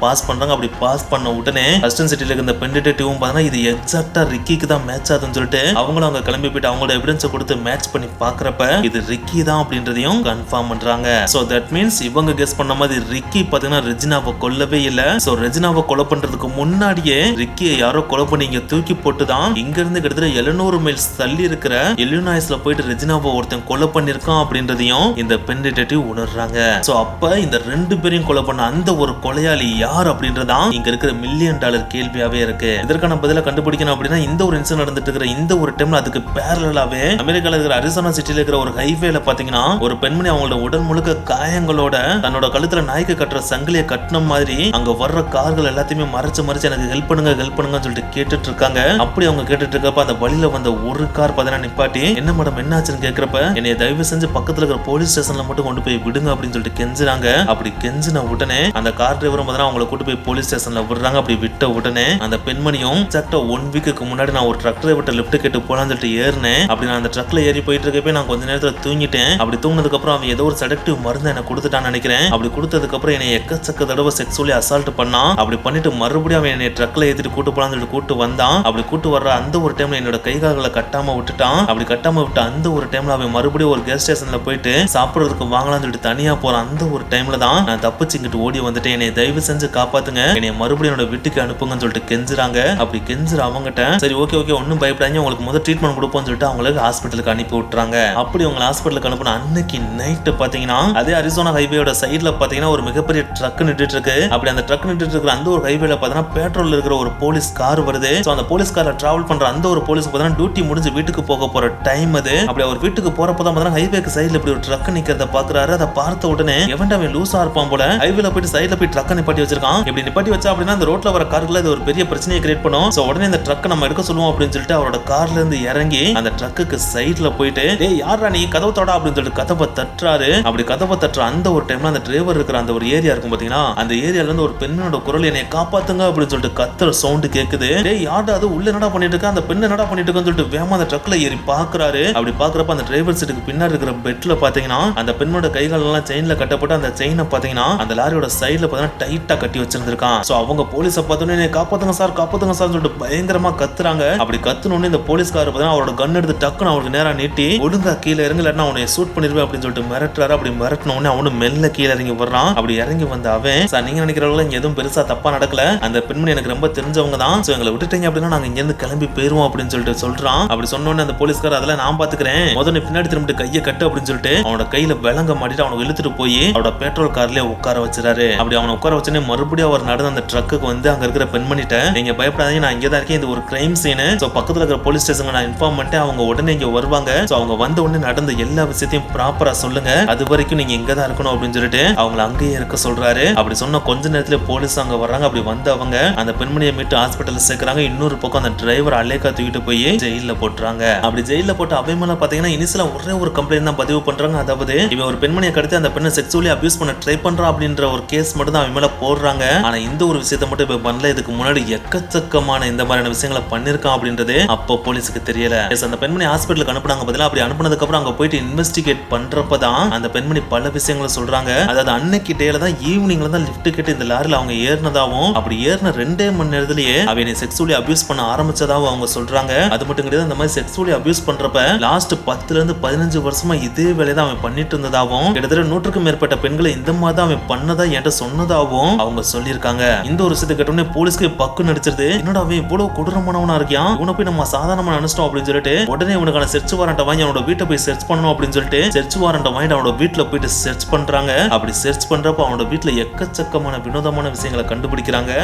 பாஸ் பண்றாங்க. அப்படி பாஸ் பண்ண உடனே காஸ்டன் சிட்டில இருக்க இந்த பெண் டிடெக்டிவும் பாத்தீங்கன்னா இது எக்ஸாக்ட்டா ரிக்கிக்கு தான் மேட்ச் ஆகுதுன்னு சொல்லிட்டு அவங்களும் அங்க கிளம்பி போயிட்டு அவங்களோட எவிடன்ஸை கொடுத்து மேட்ச் பண்ணி பாக்குறப்ப இது ரிக்கி தான் அப்படின்றதையும் கன்ஃபார்ம் பண்றாங்க. சோ தட் மீன்ஸ் இவங்க கெஸ் பண்ண மாதிரி ரிக்கி பாத்தீங்கன்னா ரெஜினாவை கொல்லவே இல்ல. சோ ரெஜினாவை கொலை பண்றதுக்கு முன்னாடியே ரிக்கியை யாரோ கொலை பண்ணி இங்க தூக்கி போட்டுதான் இங்க இருந்து கிட்டத்தட்ட 700 மைல்ஸ் தள்ளி இருக்கிற இல்லினாய்ஸ்ல போயிட்டு ரெஜினாவை ஒருத்தன் கொலை பண்ணிருக்கான் அப்படின்றதையும் இந்த பெண் டிடெக்டிவ் உணர்றாங்க. சோ அப்ப இந்த ரெண்டு பேரையும் கொலை பண்ண அந்த ஒரு கொலையாளி யார் அப்படின்றதான் இங்க இருக்கிற $1 மில்லியன் கேள்வியாவே இருக்கு. இதற்கான பதில கண்டுபிடிக்கணும் அப்படின்னா இந்த ஒரு இன்சிடென்ட் நடந்துட்டு இருக்கிற இந்த ஒரு டைம்ல அதுக்கு பேரலாவே அமெரிக்கால இருக்கிற அரிசோனா சிட்டில இருக்கிற ஒரு ஹைவேல பாத்தீங்கன்னா ஒரு பெண்மணி அவங்களோட உடல் முழுக்க காயங்களோட தன்னோட கழுத்துல நாய்க்கு கட்டுற சங்கிலியை கட்டின மாதிரி அங்க வர்ற கார்கள் எல்லாத்தையுமே மறைச்சு எனக்கு ஹெல்ப் பண்ணுங்க சொல்லிட்டு கேட்டுட்டு இருக்காங்க. அப்படி அவங்க கேட்டுட்டு இருக்கப்ப அந்த வழியில வந்த ஒரு கார் பாத்தீங்கன்னா நிப்பாட்டி என்ன மேடம் என்ன ஆச்சுன்னு கேக்குறப்ப என்னைய தயவு செஞ்சு பக்கத்துல இருக்கிற போலீஸ் ஸ்டேஷன்ல மட்டும் கொண்டு போய் விடுங்க அப்படின்னு சொல்லிட்டு கெஞ்சுறாங்க. அப்படி கெஞ்சின உடனே அந்த கார் டிரைவரும் பாத்தீங்கன்னா அவங்களை கூட்டு போய் போலீஸ் ஸ்டேஷன்ல விடுறாங்க. அப்படி விட்ட உடனே அந்த பெண்மணியும் எக்ஸாக்ட்டா 1 வீக்குக்கு முன்னாடி நான் ஒரு ட்ரக் டிரைவர்ட்ட லிஃப்ட் கேட்டு போலான்னு சொல்லிட்டு ஏறினேன். அப்படி நான் அந்த ட்ரக்ல ஏறி போயிட்டு இருக்கப்ப நான் கொஞ்ச நேரத்துல தூங்கிட்டேன். அப்படி தூங்கினதுக்கு அப்புறம் அவன் ஏதோ ஒரு செடக்டிவ் மருந்து எனக்கு கொடுத்துட்டான்னு நினைக்கிறேன். அப்படி கொடுத்ததுக்கு அப்புறம் என்னை எக்கச்சக்க தடவை செக்ஸுவலி அசால்ட் பண்ணான். அப்படி பண்ணிட்டு மறுபடியும் அவன் என்னை ட்ரக்ல ஏத்திட்டு கூட்டு போலான்னு சொல்லிட்டு கூட்டு வந்தான். அப்படி கூட்டு வர்ற அந்த ஒரு டைம்ல என்னோட கை கால்களை கட்டாம விட்டுட்டான். அப்படி கட்டாம விட்ட அந்த ஒரு டைம்ல அவன் மறுபடியும் ஒரு கேஸ் ஸ்டேஷன்ல போயிட்டு சாப்பிடுறதுக்கு வாங்கலாம்னு சொல்லிட்டு தனியா போற அந்த ஒரு டைம்ல தான் நான் தப்பிச்சுக்கிட்டு ஓடி வந்துட்டேன். என்னை தயவு செஞ்சு காப்பாத்துங்க, என்னை மறுபடியும் என்னோட வீட்டுக்கு அனுப்புங்கன்னு சொல்லிட்டு கெஞ்சுறாங்க. அப்படி கெஞ்சுற அவங்ககிட்ட சரி ஓகே ஒன்னும் பயப்படாதீங்க, உங்களுக்கு முதல் ட்ரீட்மெண்ட் கொடுப்போம்னு சொல்லிட்டு அவங்களுக்கு ஹாஸ்பிட்டலுக்கு அனுப்பி விட்டுறாங்க. அப்படி அவங்க ஹாஸ்பிட்டலுக்கு அனுப்பின அன்னைக்கு நைட்டு பாத்தீங்கன்னா அதே அரிசோனா ஹைவேயோட சைட்ல பாத்தீங்கன்னா ஒரு மிகப்பெரிய ட்ரக் நின்றுட்டு இருக்கு. அப்படி அந்த ட்ரக் நின்றுட்டு இருக்கிற அந்த ஒரு ஹைவேல பாத்தீங்கன்னா பெட்ரோல் இருக்கிற ஒரு போலீஸ் கார் வருது. சோ அந்த போலீஸ் கார்ல டிராவல் பண்ற அந்த ஒரு போலீஸ் பாத்தீங்கன்னா டியூட்டி முடிஞ்சு வீட்டுக்கு போக போற டைம் அது. அப்படி அவர் வீட்டுக்கு போறப்பதான் பாத்தீங்கன்னா ஹைவேக்கு சைடுல இப்படி ஒரு ட்ரக் நிக்கிறத பாக்குறாரு. அதை பார்த்த உடனே எவன்டா அவன் லூசா இருப்பான் போல ஹைவேல போயிட்டு சைடுல போய் ட்ரக் நிப்பாட்டி வச்சிருக்கான். இப்படி நிப்பாட்டி வச்சா அப்படின்னா அந்த ரோட்ல வர கார்ல இது ஒரு பெரிய பிரச்சனையை கிரியேட் பண்ணும். சோ உடனே இந்த ட்ரக் நம்ம எடுக்க சொல்லுவோம் அப்படின்னு சொல்லிட்டு அவரோட கார்ல இருந்து இறங்கி அந்த ட்ரக்குக்கு சைடுல போயிட்டு டேய் யாரா நீ கதவு தோடா அப்படின்னு சொல்லிட்டு கதவை தட்டுறாரு. அப்படி கதவை தட்டுற அந்த ஒரு டைம்ல அந்த டிரைவர் இருக்கிற அந்த ஒரு ஏரியா இருக்கும் பாத்தீங்கன்னா அந்த ஏரியால இருந்து ஒரு பெண்ணோட குரல் என்னை காப்பாத்துங்க அப்படின்னு சொல்லிட்டு கத்துற சவுண்ட் கேக்குது. டேய் யாரா அது உள்ள என்னடா பண்ணிட்டு இருக்க, அந்த பெண்ணு என்னடா பண்ணிட்டு இருக்குன்னு சொல்லிட்டு வேகமா அந்த ட்ரக்ல ஏறி பாக்குறாரு. அப்படி பாக்குறப்ப அந்த டிரைவர் சீட்டுக்கு பின்னாடி இருக்கிற பெட்ல பாத்தீங்கன்னா அந்த பெண்ணோட கைகள் எல்லாம் செயின்ல கட்டப்பட்டு அந்த செயினை பாத்தீங்கன்னா அந்த லாரியோட சைடுல பாத்தீங்கன்னா டைட்டா கட்டி வச்சிருந்திருக்கான். சோ அவங்க போலீஸை பார்த்தோன்னே காப்பாத்துங்க சார் சொல்லிட்டு பயங்கரமா கத்துறாங்க. அப்படி கத்துனோடனே இந்த போலீஸ்காரர் பாத்தீங்கன்னா அவரோட கன் எடுத்து டக்குன்னு அவருக்கு நேரா நீட்டி ஒழுங்கா கீழே இறங்கலன்னா அவனை ஷூட் பண்ணிருவேன் அப்படின்னு சொல்லிட்டு மிரட்டுறாரு. அப்படி மிரட்டின உடனே அவனு மெல்ல கீழே இறங்கி வர்றான். அப்படி இறங்கி வந்த அவன் சார் நீங்க நினைக்கிறவங்கள இங்க எதுவும் பெருசா தப்பா நடக்கல, அந்த பெண்மணி எனக்கு ரொம்ப தெரிஞ்சவங்க தான், சோ எங்களை விட்டுட்டீங்க அப்படின்னா நாங்க இங்க இருந்து கிளம்பி போயிருவோம் அப்படின்னு சொல்லிட்டு சொல்றான். அப்படி சொன்ன உடனே அந்த போலீஸ்காரர் அதெல்லாம் நான் பாத்துக்கிறேன், முதல்ல பின்னாடி திரும்பிட்டு கையை கட்டு அப்படின்னு சொல்லிட்டு அவனோட கையில விலங்க மாட்டிட்டு அவனை இழுத்துட்டு போய் அவரோட பெட்ரோல் கார்லயே உட்கார வச்சிருக்காரு. அப்படி அவனை உட்கார வச்சனே மறுபடியும் அவர் நடந்த அந்த ட்ரக்குக்கு வந்து அங்க இருக்கிற பெண்மணிட்ட நீங்க பயப்படாதீங்க, நான் இங்க தான் இருக்கேன், இது ஒரு கிரைம் சீன், சோ பக்கத்துல இருக்கிற போலீஸ் ஸ்டேஷனுக்கு நான் இன்ஃபார்ம் பண்ணிட்டேன், அவங்க உடனே இங்க வருவாங்க, சோ அவங்க வந்த உடனே நடந்த எல்லா விஷயத்தையும் ப்ராப்பரா சொல்லுங்க, அது வரைக்கும் நீங்க இங்க தான் இருக்கணும் அப்படின்னு சொல்லிட்டு அவங்களை அங்கேயே இருக்க சொல்றாரு. அப்படி சொன்ன கொஞ்ச நேரத்துல போலீஸ் அங்க வர்றாங்க. அப்படி வந்து அவங்க அந்த பெண்மணியை மீட்டு ஹாஸ்பிட்டல் சேர்க்கறாங்க. இன்னொரு பக்கம் அந்த டிரைவர் அலேக்கா தூக்கிட்டு போய் ஜெயில போட்டுறாங்க. அப்படி ஜெயில போட்டு அவன் மேல பாத்தீங்கன்னா இனிஷியலா ஒரே ஒரு கம்ப்ளைண்ட் தான் பதிவு பண்றாங்க. அதாவது இவன் ஒரு பெண்மணியை கடத்தி அந்த பெண்ணை செக்ஸுவலி அபியூஸ் பண்ண ட்ரை பண்றான் அப்படின்ற ஒரு கேஸ் மட்டும் தான் அவன் மேல போடுறாங்க. ஆனா இந்த ஒரு விஷயத்தை மட்டும் இப்ப பண்ணல, இதுக்கு முன்னாடி எக்கச்சக்கமான இந்த மாதிரியான விஷயங்களை பண்ணிருக்கான் அப்படின்றது அப்போ போலீஸுக்கு தெரியல. அந்த பெண்மணி ஹாஸ்பிட்டலுக்கு அனுப்புனாங்க பதிலா. அப்படி அனுப்புனதுக்கு அப்புறம் அங்க போயிட்டு இன்வெஸ்டிகேட் பண்றப்பதான் அந்த பெண்மணி பல விஷயங்களை சொல்றாங்க. அதாவது அன்னைக்கு டேல தான் ஈவினிங்ல தான் லிஃப்ட் கேட்டு இந்த லாரில அவங்க ஏறினதாவும் அப்படி ஏறின 2 மணி நேரத்திலேயே அவனை செக்ஸுவலி அபியூஸ் பண்ண ஆரம்பிச்சதாவும் அவங்க சொல்றாங்க. அது மட்டும் கிடையாது, அந்த மாதிரி செக்ஸுவலி அபியூஸ் பண்றப்ப லாஸ்ட் 10 இருந்து 15 வருஷமா இதே வேலையை தான் அவன் பண்ணிட்டு இருந்ததாவும் கிட்டத்தட்ட 100க்கும் மேற்பட்ட பெண்களை இந்த மாதிரி தான் அவன் பண்ணதா என்கிட்ட சொன்னதாவும் அவங்க சொல்லியிருக்காங்க. இந்த ஒரு விஷயத்தை கேட்டோன்னே போலீஸ்க்கு பக்கு நடிச்சிருது. என்னடா அவன் இவ்வளவு கொடூரமானவனா இருக்கான், இவனை போய் நம்ம சாதாரணமா நினைச்சிட்டோம் அப்படின்னு சொல்லிட்டு உடனே இவனுக்கான சர்ச் வாரண்ட வாங்கி அவனோட வீட்டை போய் சர்ச் பண்ணணும் அப்படின்னு சொல்லிட்டு சர்ச் வாரண்ட வாங்கி அவனோட வீட்டுல போயிட்டு சர்ச் பண்றாங்க. அப்படி சர்ச் பண்றப்ப அவனோட வீட்டுல எக்கச்சக்கமான வினோதமான விஷயங்களை கண்டுபிடிக்கிறாங்க.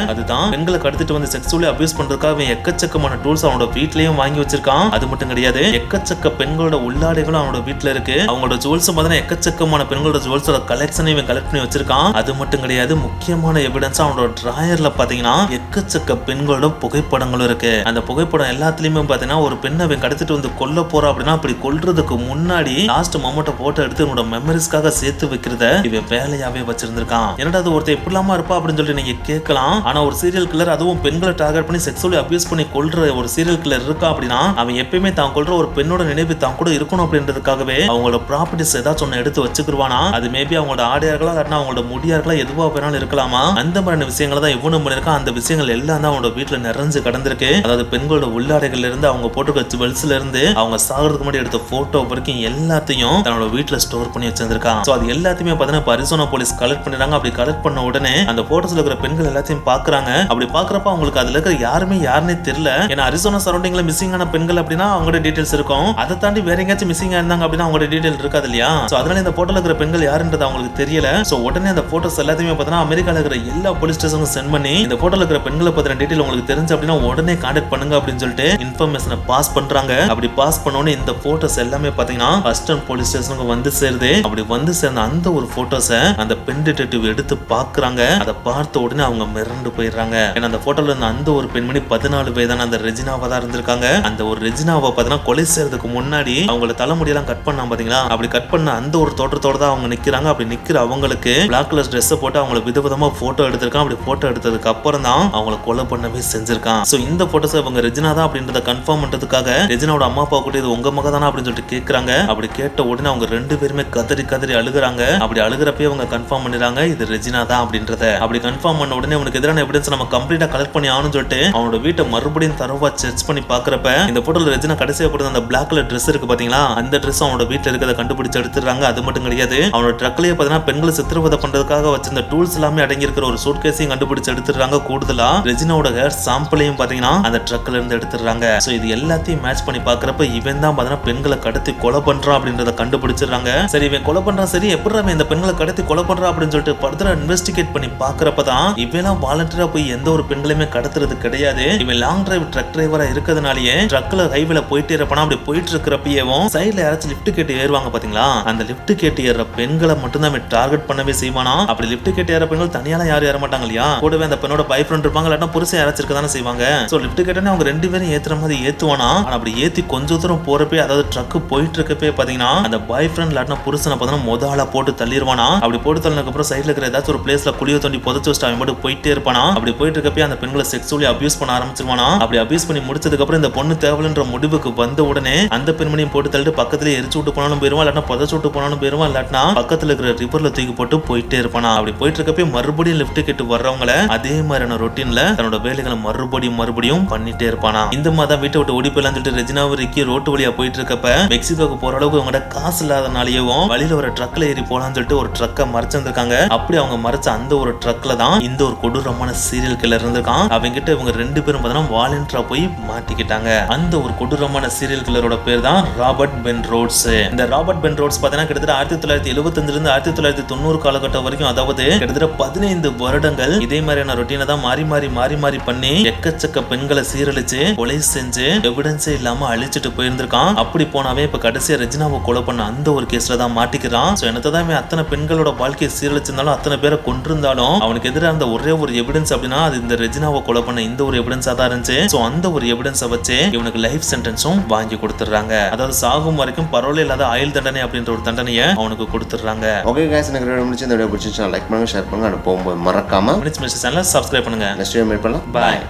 அதுதான் பெண்களை கடத்திட்டு வந்து செக்ஸுவலி அபியூஸ் பண்றதுக்காக எக்கச்சக்கமான டூல்ஸ் அவனோட வீட்லயும் வாங்கி வச்சிருக்கான். அது மட்டும் கிடையாது, எக்கச்சக்க பெண்களோட உள்ளாடைகளும் அவனோட வீட்டுல இருக்கு. அவங்களோட ஜுவல்ஸ் பார்த்தீங்கன்னா எக்கச்சக்கமான பெண்களோட ஜுவல்ஸோட கலெக்ஷனை இவன் கலெக்ட் பண்ணி வச்சிருக்கான். அது மட்டும் கிடையாது, முக்கியமான எவிடன்ஸ் அவனோட டிராயர்ல பாத்தீங்கன்னா எக்கச்சக்க பெண்களோட புகைப்படங்களும் இருக்கு. அந்த புகைப்படம் எல்லாத்துலயுமே பாத்தீங்கன்னா ஒரு பெண்ணை இவன் கடத்திட்டு வந்து கொல்ல போறா அப்படின்னா அப்படி கொல்றதுக்கு முன்னாடி லாஸ்ட் மொமெண்ட்டை போட்டோ எடுத்து இவனோட மெமரிஸ்க்காக சேர்த்து வைக்கிறத இவன் வேலையாவே வச்சிருந்திருக்கான். என்னடா அது ஒருத்தர் எப்படிலாமா இருப்பா அப்படின்னு சொல்லிட்டு நீங்க கேட்கலாம். ஆனா ஒரு சீரியல் கில்லர், அதுவும் பெண்களை டார்கெட் பண்ணி செக்ஸுவலி அபியூஸ் பண்ணி கொல்ற ஒரு சீரியல் கில்லர் இருக்கா அப்படின்னா அவன் எப்பயுமே தான் கொல்ற ஒரு பெண்ணோட நினைவு தான் கூட இருக்கணும் அப்படின்றதுக்காகவே அவங்களோட ப்ராப்பர்ட்டிஸ் ஏதாச்சும் ஒன்னு எடுத்து வச்சுக்குவானா. அது மேபி அவங்களோட ஆடையா இருக்கலாம், இல்லாட்டினா அவங்களோட முடியா இருக்கலாம், எதுவா வேணாலும் இருக்கலாமா. அந்த மாதிரியான விஷயங்களை தான் இவனும் பண்ணிருக்கான். அந்த விஷயங்கள் எல்லாம் தான் அவனோட வீட்டுல நிறைஞ்சு கடந்திருக்கு. அதாவது பெண்களோட உள்ளாடைகள்ல இருந்து, அவங்க போட்டுக்க ஜுவல்ஸ்ல இருந்து, அவங்க சாகிறதுக்கு முன்னாடி எடுத்த போட்டோ வரைக்கும் எல்லாத்தையும் தன்னோட வீட்டுல ஸ்டோர் பண்ணி வச்சிருந்திருக்கான். சோ அது எல்லாத்தையுமே பாத்தீங்கன்னா அரிசோனா போலீஸ் கலெக்ட் பண்ணிடுறாங்க. அப்படி கலெக்ட் பண்ண உடனே அந்த போட்டோஸ்ல இருக்கிற பெண்கள் எல்லாத்தையும் பாக்குறாங்க. அப்படி பாக்குறப்ப அவங்களுக்கு அதுல இருக்கிற யாருமே யாருன்னே தெரியல. ஏன்னா அரிசோனா சரௌண்டிங்ல மிஸ்ஸிங் ஆன பெண்கள் அப்படின்னா அவங்களோட டீடைல்ஸ் இருக்கும். அதை தாண்டி வேற எங்கேயாச்சும் மிஸ்ஸிங் இருந்தாங்க அப்படின்னா அவங்களோட டீடைல் இருக்காது இல்லையா. சோ அதனால இந்த போட்டோல இருக்கிற பெண்கள் யாருன்றது அவங்களுக்கு தெரியல. சோ உடனே அந்த போட்டோஸ் எல்லாத்தையுமே பாத்தீங்கன்னா அமெரிக்கால இருக்கிற எல்லா போலீஸ் ஸ்டேஷனுக்கும் சென்ட் பண்ணி இந்த போட்டோல இருக்கிற பெண்களை பத்தின டீடைல் உங்களுக்கு தெரிஞ்சு அப்படின்னா உடனே கான்டாக்ட் பண்ணுங்க அப்படின்னு சொல்லிட்டு இன்ஃபர்மேஷனை பாஸ் பண்றாங்க. அப்படி பாஸ் பண்ணோனே இந்த போட்டோஸ் எல்லாமே பாத்தீங்கன்னா ஹஸ்டன் போலீஸ் ஸ்டேஷனுக்கு வந்து சேருது. அப்படி வந்து சேர்ந்த அந்த ஒரு போட்டோஸை அந்த பெண் டிடெக்டிவ் எடுத்து பாக்குறாங்க. அதை பார்த்த உடனே அவங்க மிரண்டு போயிடுறாங்க. ஏன்னா அந்த போட்டோல இருந்த அந்த ஒரு பெண்மணி 14 வயதான அந்த ரெஜினாவா தான் இருந்திருக்காங்க. அந்த ஒரு ரெஜினாவை பாத்தீங்கன்னா கொலை செய்யறதுக்கு முன்னாடி அவங்கள தலைமுடியெல்லாம் கட் பண்ணா பாத்தீங்களா, அப்படி கட் பண்ண அந்த ஒரு தோற்றத்தோட தான் அவங்க நிக்கிறாங்க. அப்படி நிக்கிற அவங்களுக்கு பிளாக் கலர் ட்ரெஸ் போட்டு அவங்கள விதவிதமா போட்டோ எடுத்திருக்கான். அப்படி போட்டோ எடுத்ததுக்கு அப்புறம் தான் அவங்களை கொலை பண்ணவே செஞ்சிருக்கான். சோ இந்த போட்டோஸ் இவங்க ரெஜினா தான் அப்படின்றத கன்ஃபார்ம் பண்றதுக்காக ரெஜினாவோட அம்மா அப்பா கூட இது உங்க மக தானா அப்படின்னு சொல்லிட்டு கேட்கறாங்க. அப்படி கேட்ட உடனே அவங்க ரெண்டு பேருமே கதறி கதறி அழுகுறாங்க. அப்படி அழுகிறப்பே அவங்க கன்ஃபார்ம் பண்ணிடுறாங்க இது ரெஜினா தான் அப்படின்றத. அப்படி கன்ஃபார்ம் பண்ண உடனே அவனுக்கு எதிரான எவிடன்ஸ் நம்ம கம்ப்ளீட்டா கலெக்ட் பண்ணி ஆகணும்னு சொல்லிட்டு அவனோட வீட்டை மறுபடியும் தரவா செக் பண்ணி பாக்குறப்ப இந்த போட்டோல ரெஜினா கடைசியா போட்டு அந்த பிளாக் கலர் ட்ரெஸ் இருக்கு பாத்தீங்களா, அந்த ட்ரெஸ் அவனோட வீட்டுல இருக்கிறத கண்டுபிடிச்சு எடுத்துறாங்க. அது மட்டும் கிடையாது, அவனோட ட்ரக்லயே பாத்தீங்கன்னா பெண்களை சித்திரவதை பண்றதுக்காக வச்சிருந்த டூல்ஸ் எல்லாமே அடங்கி இருக்கிற ஒரு சூட்கேஸையும் கண்டுபிடிச்சு எடுத்துறாங்க. கூடுதலா ரெஜினாவோட ஹேர் சாம்பிளையும் பாத்தீங்கன்னா அந்த ட்ரக்ல இருந்து எடுத்துறாங்க. சோ இது எல்லாத்தையும் மேட்ச் பண்ணி பாக்குறப்ப இவன் தான் பாத்தீங்கன்னா பெண்களை கடத்தி கொலை பண்றான் அப்படின்றத கண்டுபிடிச்சிடுறாங்க. சரி இவன் கொலை பண்றான், சரி எப்படி அவன் இந்த பெண்களை கடத்தி கொலை பண்றான் அப்படின்னு சொல்லிட்டு ஃபர்தரா இன்வெஸ்டிகேட் பண்ணி பாக்குறப்பதான் இவெல்லாம் வாலண்டியரா போய் எந்த ஒரு பெண்களையுமே கடத்துறது கிடையாது. இவன் லாங் டிரைவ் ட்ரக் டிரைவரா இருக்கிறதுனாலயே ட்ரக்ல ஹைவேல போயிட்டு இருப்பானா. அப்படி போயிட்டு இருக்கிறப்பவும் சைட்ல யாராச்சும் லிப்ட் கேட்டு ஏறுவாங்க பாத்தீங்களா, அந்த லிப்ட் கேட்டு ஏற பெண்களை மட்டும் தான் அவன் டார்கெட் பண்ணவே செய்வானா. அப்படி லிப்ட் கேட்டு ஏற பெண்கள் தனியால யாரும் ஏற மாட்டாங்க இல்லையா, கூடவே அந்த பெண்ணோட பாய் ஃப்ரெண்ட் இருப்பாங்க, இல்லாட்டா புருஷன் யாராச்சும் இருக்க தானே செய்வாங்க. சோ லிப்ட் கேட்டனே அவங்க ரெண்டு பேரும் ஏத்துற மாதிரி ஏத்துவானா. அப்படி ஏத்தி கொஞ்ச தூரம் போறப்பே, அதாவது ட்ரக் போயிட்டு இருக்கப்பே பாத்தீங்கன்னா அந்த பாய் ஃப்ரெண்ட் இல்லாட்டா புருஷனை பாத்தீங்கன்னா முதல்ல போட்டு தள்ளிடுவானா. அப்படி போட்டு தள்ளினதுக்கு அப்புறம் சைட்ல இருக்கிற ஏதாச்சும் ஒரு பிளேஸ்ல குழிய தோண்டி புதைச்சு வச்சுட்டு அவன் மட்டும் போயிட்டே இருப்பானா. அப்படி போயிட்டு இருக்கப்பே அந்த பெண்களை செக்ஸுவலி அபியூஸ் பண்ண ஆரம்பிச்சிருவானா. அப்படி அபியூஸ் பண்ணி முடிச்சதுக்கு அப்புறம் இந்த பொண்ணு தேவலன்ற முடிவுக்கு வந்த உடனே அந்த பெண்மணியும் போட்டு தள்ளிட்டு பக்கத்துல எரிச்சு விட்டு போனாலும் போயிருவான், இல்லாட்டா புதைச்சு விட்டு போனாலும் போயிருவான், இல்லாட்டா பக்கத்துல இருக்கிற ரிவர்ல தூக்கி போட்டு போயிட்டே இருப்பானா. அப்படி போயிட்டு இருக்கப்பே மறுபடியும் லிஃப்ட் கேட்டு வர்றவங்கள அதே மாதிரியான ரொட்டீன்ல தன்னோட வேலைகளை மறுபடியும் பண்ணிட்டே இருப்பானா. இந்த மாதிரி வீட்டை விட்டு ஓடி போயிடலாம் சொல்லிட்டு ரெஜினாவும் ரிக்கி ரோட்டு வழியா போயிட்டு இருக்கப்ப மெக்சிகோக்கு போற அளவுக்கு அவங்கள்ட்ட காசு இல்லாதனாலேயும் வழியில ஒரு ட்ரக்ல ஏறி போலான்னு சொல்லிட்டு ஒரு ட்ரக்கை மறைச்சிருந்திருக்காங்க. அப்படி அவங்க மறைச்ச அந்த ஒரு ட்ரக்ல தான் இந்த ஒரு கொடூரமான சீரியல் கில்லர் இருந்திருக்கான். அவங்க கிட்ட இவங்க ரெண்டு பேரும் பார்த்தீங்கன்னா வாலண்டியரா போய் மாட்டிக்கிட்டாங்க. அந்த ஒரு கொடூரமான சீரியல் கில்லரோட பேர் தான் ராபர்ட் பென் ரோட்ஸ். இந்த ராபர்ட் பென் ரோட்ஸ் பார்த்தீங்கன்னா கிட்டத்தட்ட 1975 இருந்து 1990 காலகட்டம் வரைக்கும், அதாவது கிட்டத்தட்ட 15 வருடங்கள் இதே மாதிரியான ரொட்டீனை தான் மாறி பண்ணி எக்கச்சக்க பெண்களை சீரழிச்சு கொலை செஞ்சு எவிடன்ஸே இல்லாம அழிச்சிட்டு போயிருந்திருக்கான். அப்படி போனாவே இப்ப கடைசியா ரெஜினாவை கொலை பண்ண அந்த ஒரு கேஸ்ல தான் மாட்டிக்கிறான். சோ என்னதான் அத்தனை பெண்களோட வாழ்க்கையை சீரழிச்சிருந்தாலும் அத்தனை பேரை கொண்டிருந்தாலும் அவனுக்கு எதிராக இருந்த ஒரே ஒரு எவிடன்ஸ் அப்படின்னா அது இந்த ரெஜினாவை கொலை பண்ண இந்த ஒரு எவிடன்ஸா தான் இருந்துச்சு. சோ அந்த ஒரு எவிடன்ஸை வச்சு இவனுக்கு லைஃப் சென்டென்ஸும் வாங்கி கொடுத்துறாங்க. அதாவது சாகும் வரைக்கும் பரவாயில்ல இல்லாத ஆயுள் தண்டனை அப்படின்ற ஒரு தண்டனையை அவனுக்கு கொடுத்துறாங்க.
ஓகே गाइस, எனக்கு வீடியோ முடிச்சு இந்த வீடியோ பிடிச்சிருந்தா லைக் பண்ணுங்க, ஷேர் பண்ணுங்க, அண்ட் போகும்போது மறக்காம
சேனலை சப்ஸ்கிரைப் பண்ணுங்க.
நெக்ஸ்ட் வீடியோ மீட் பண்ணலாம்.
பாய்.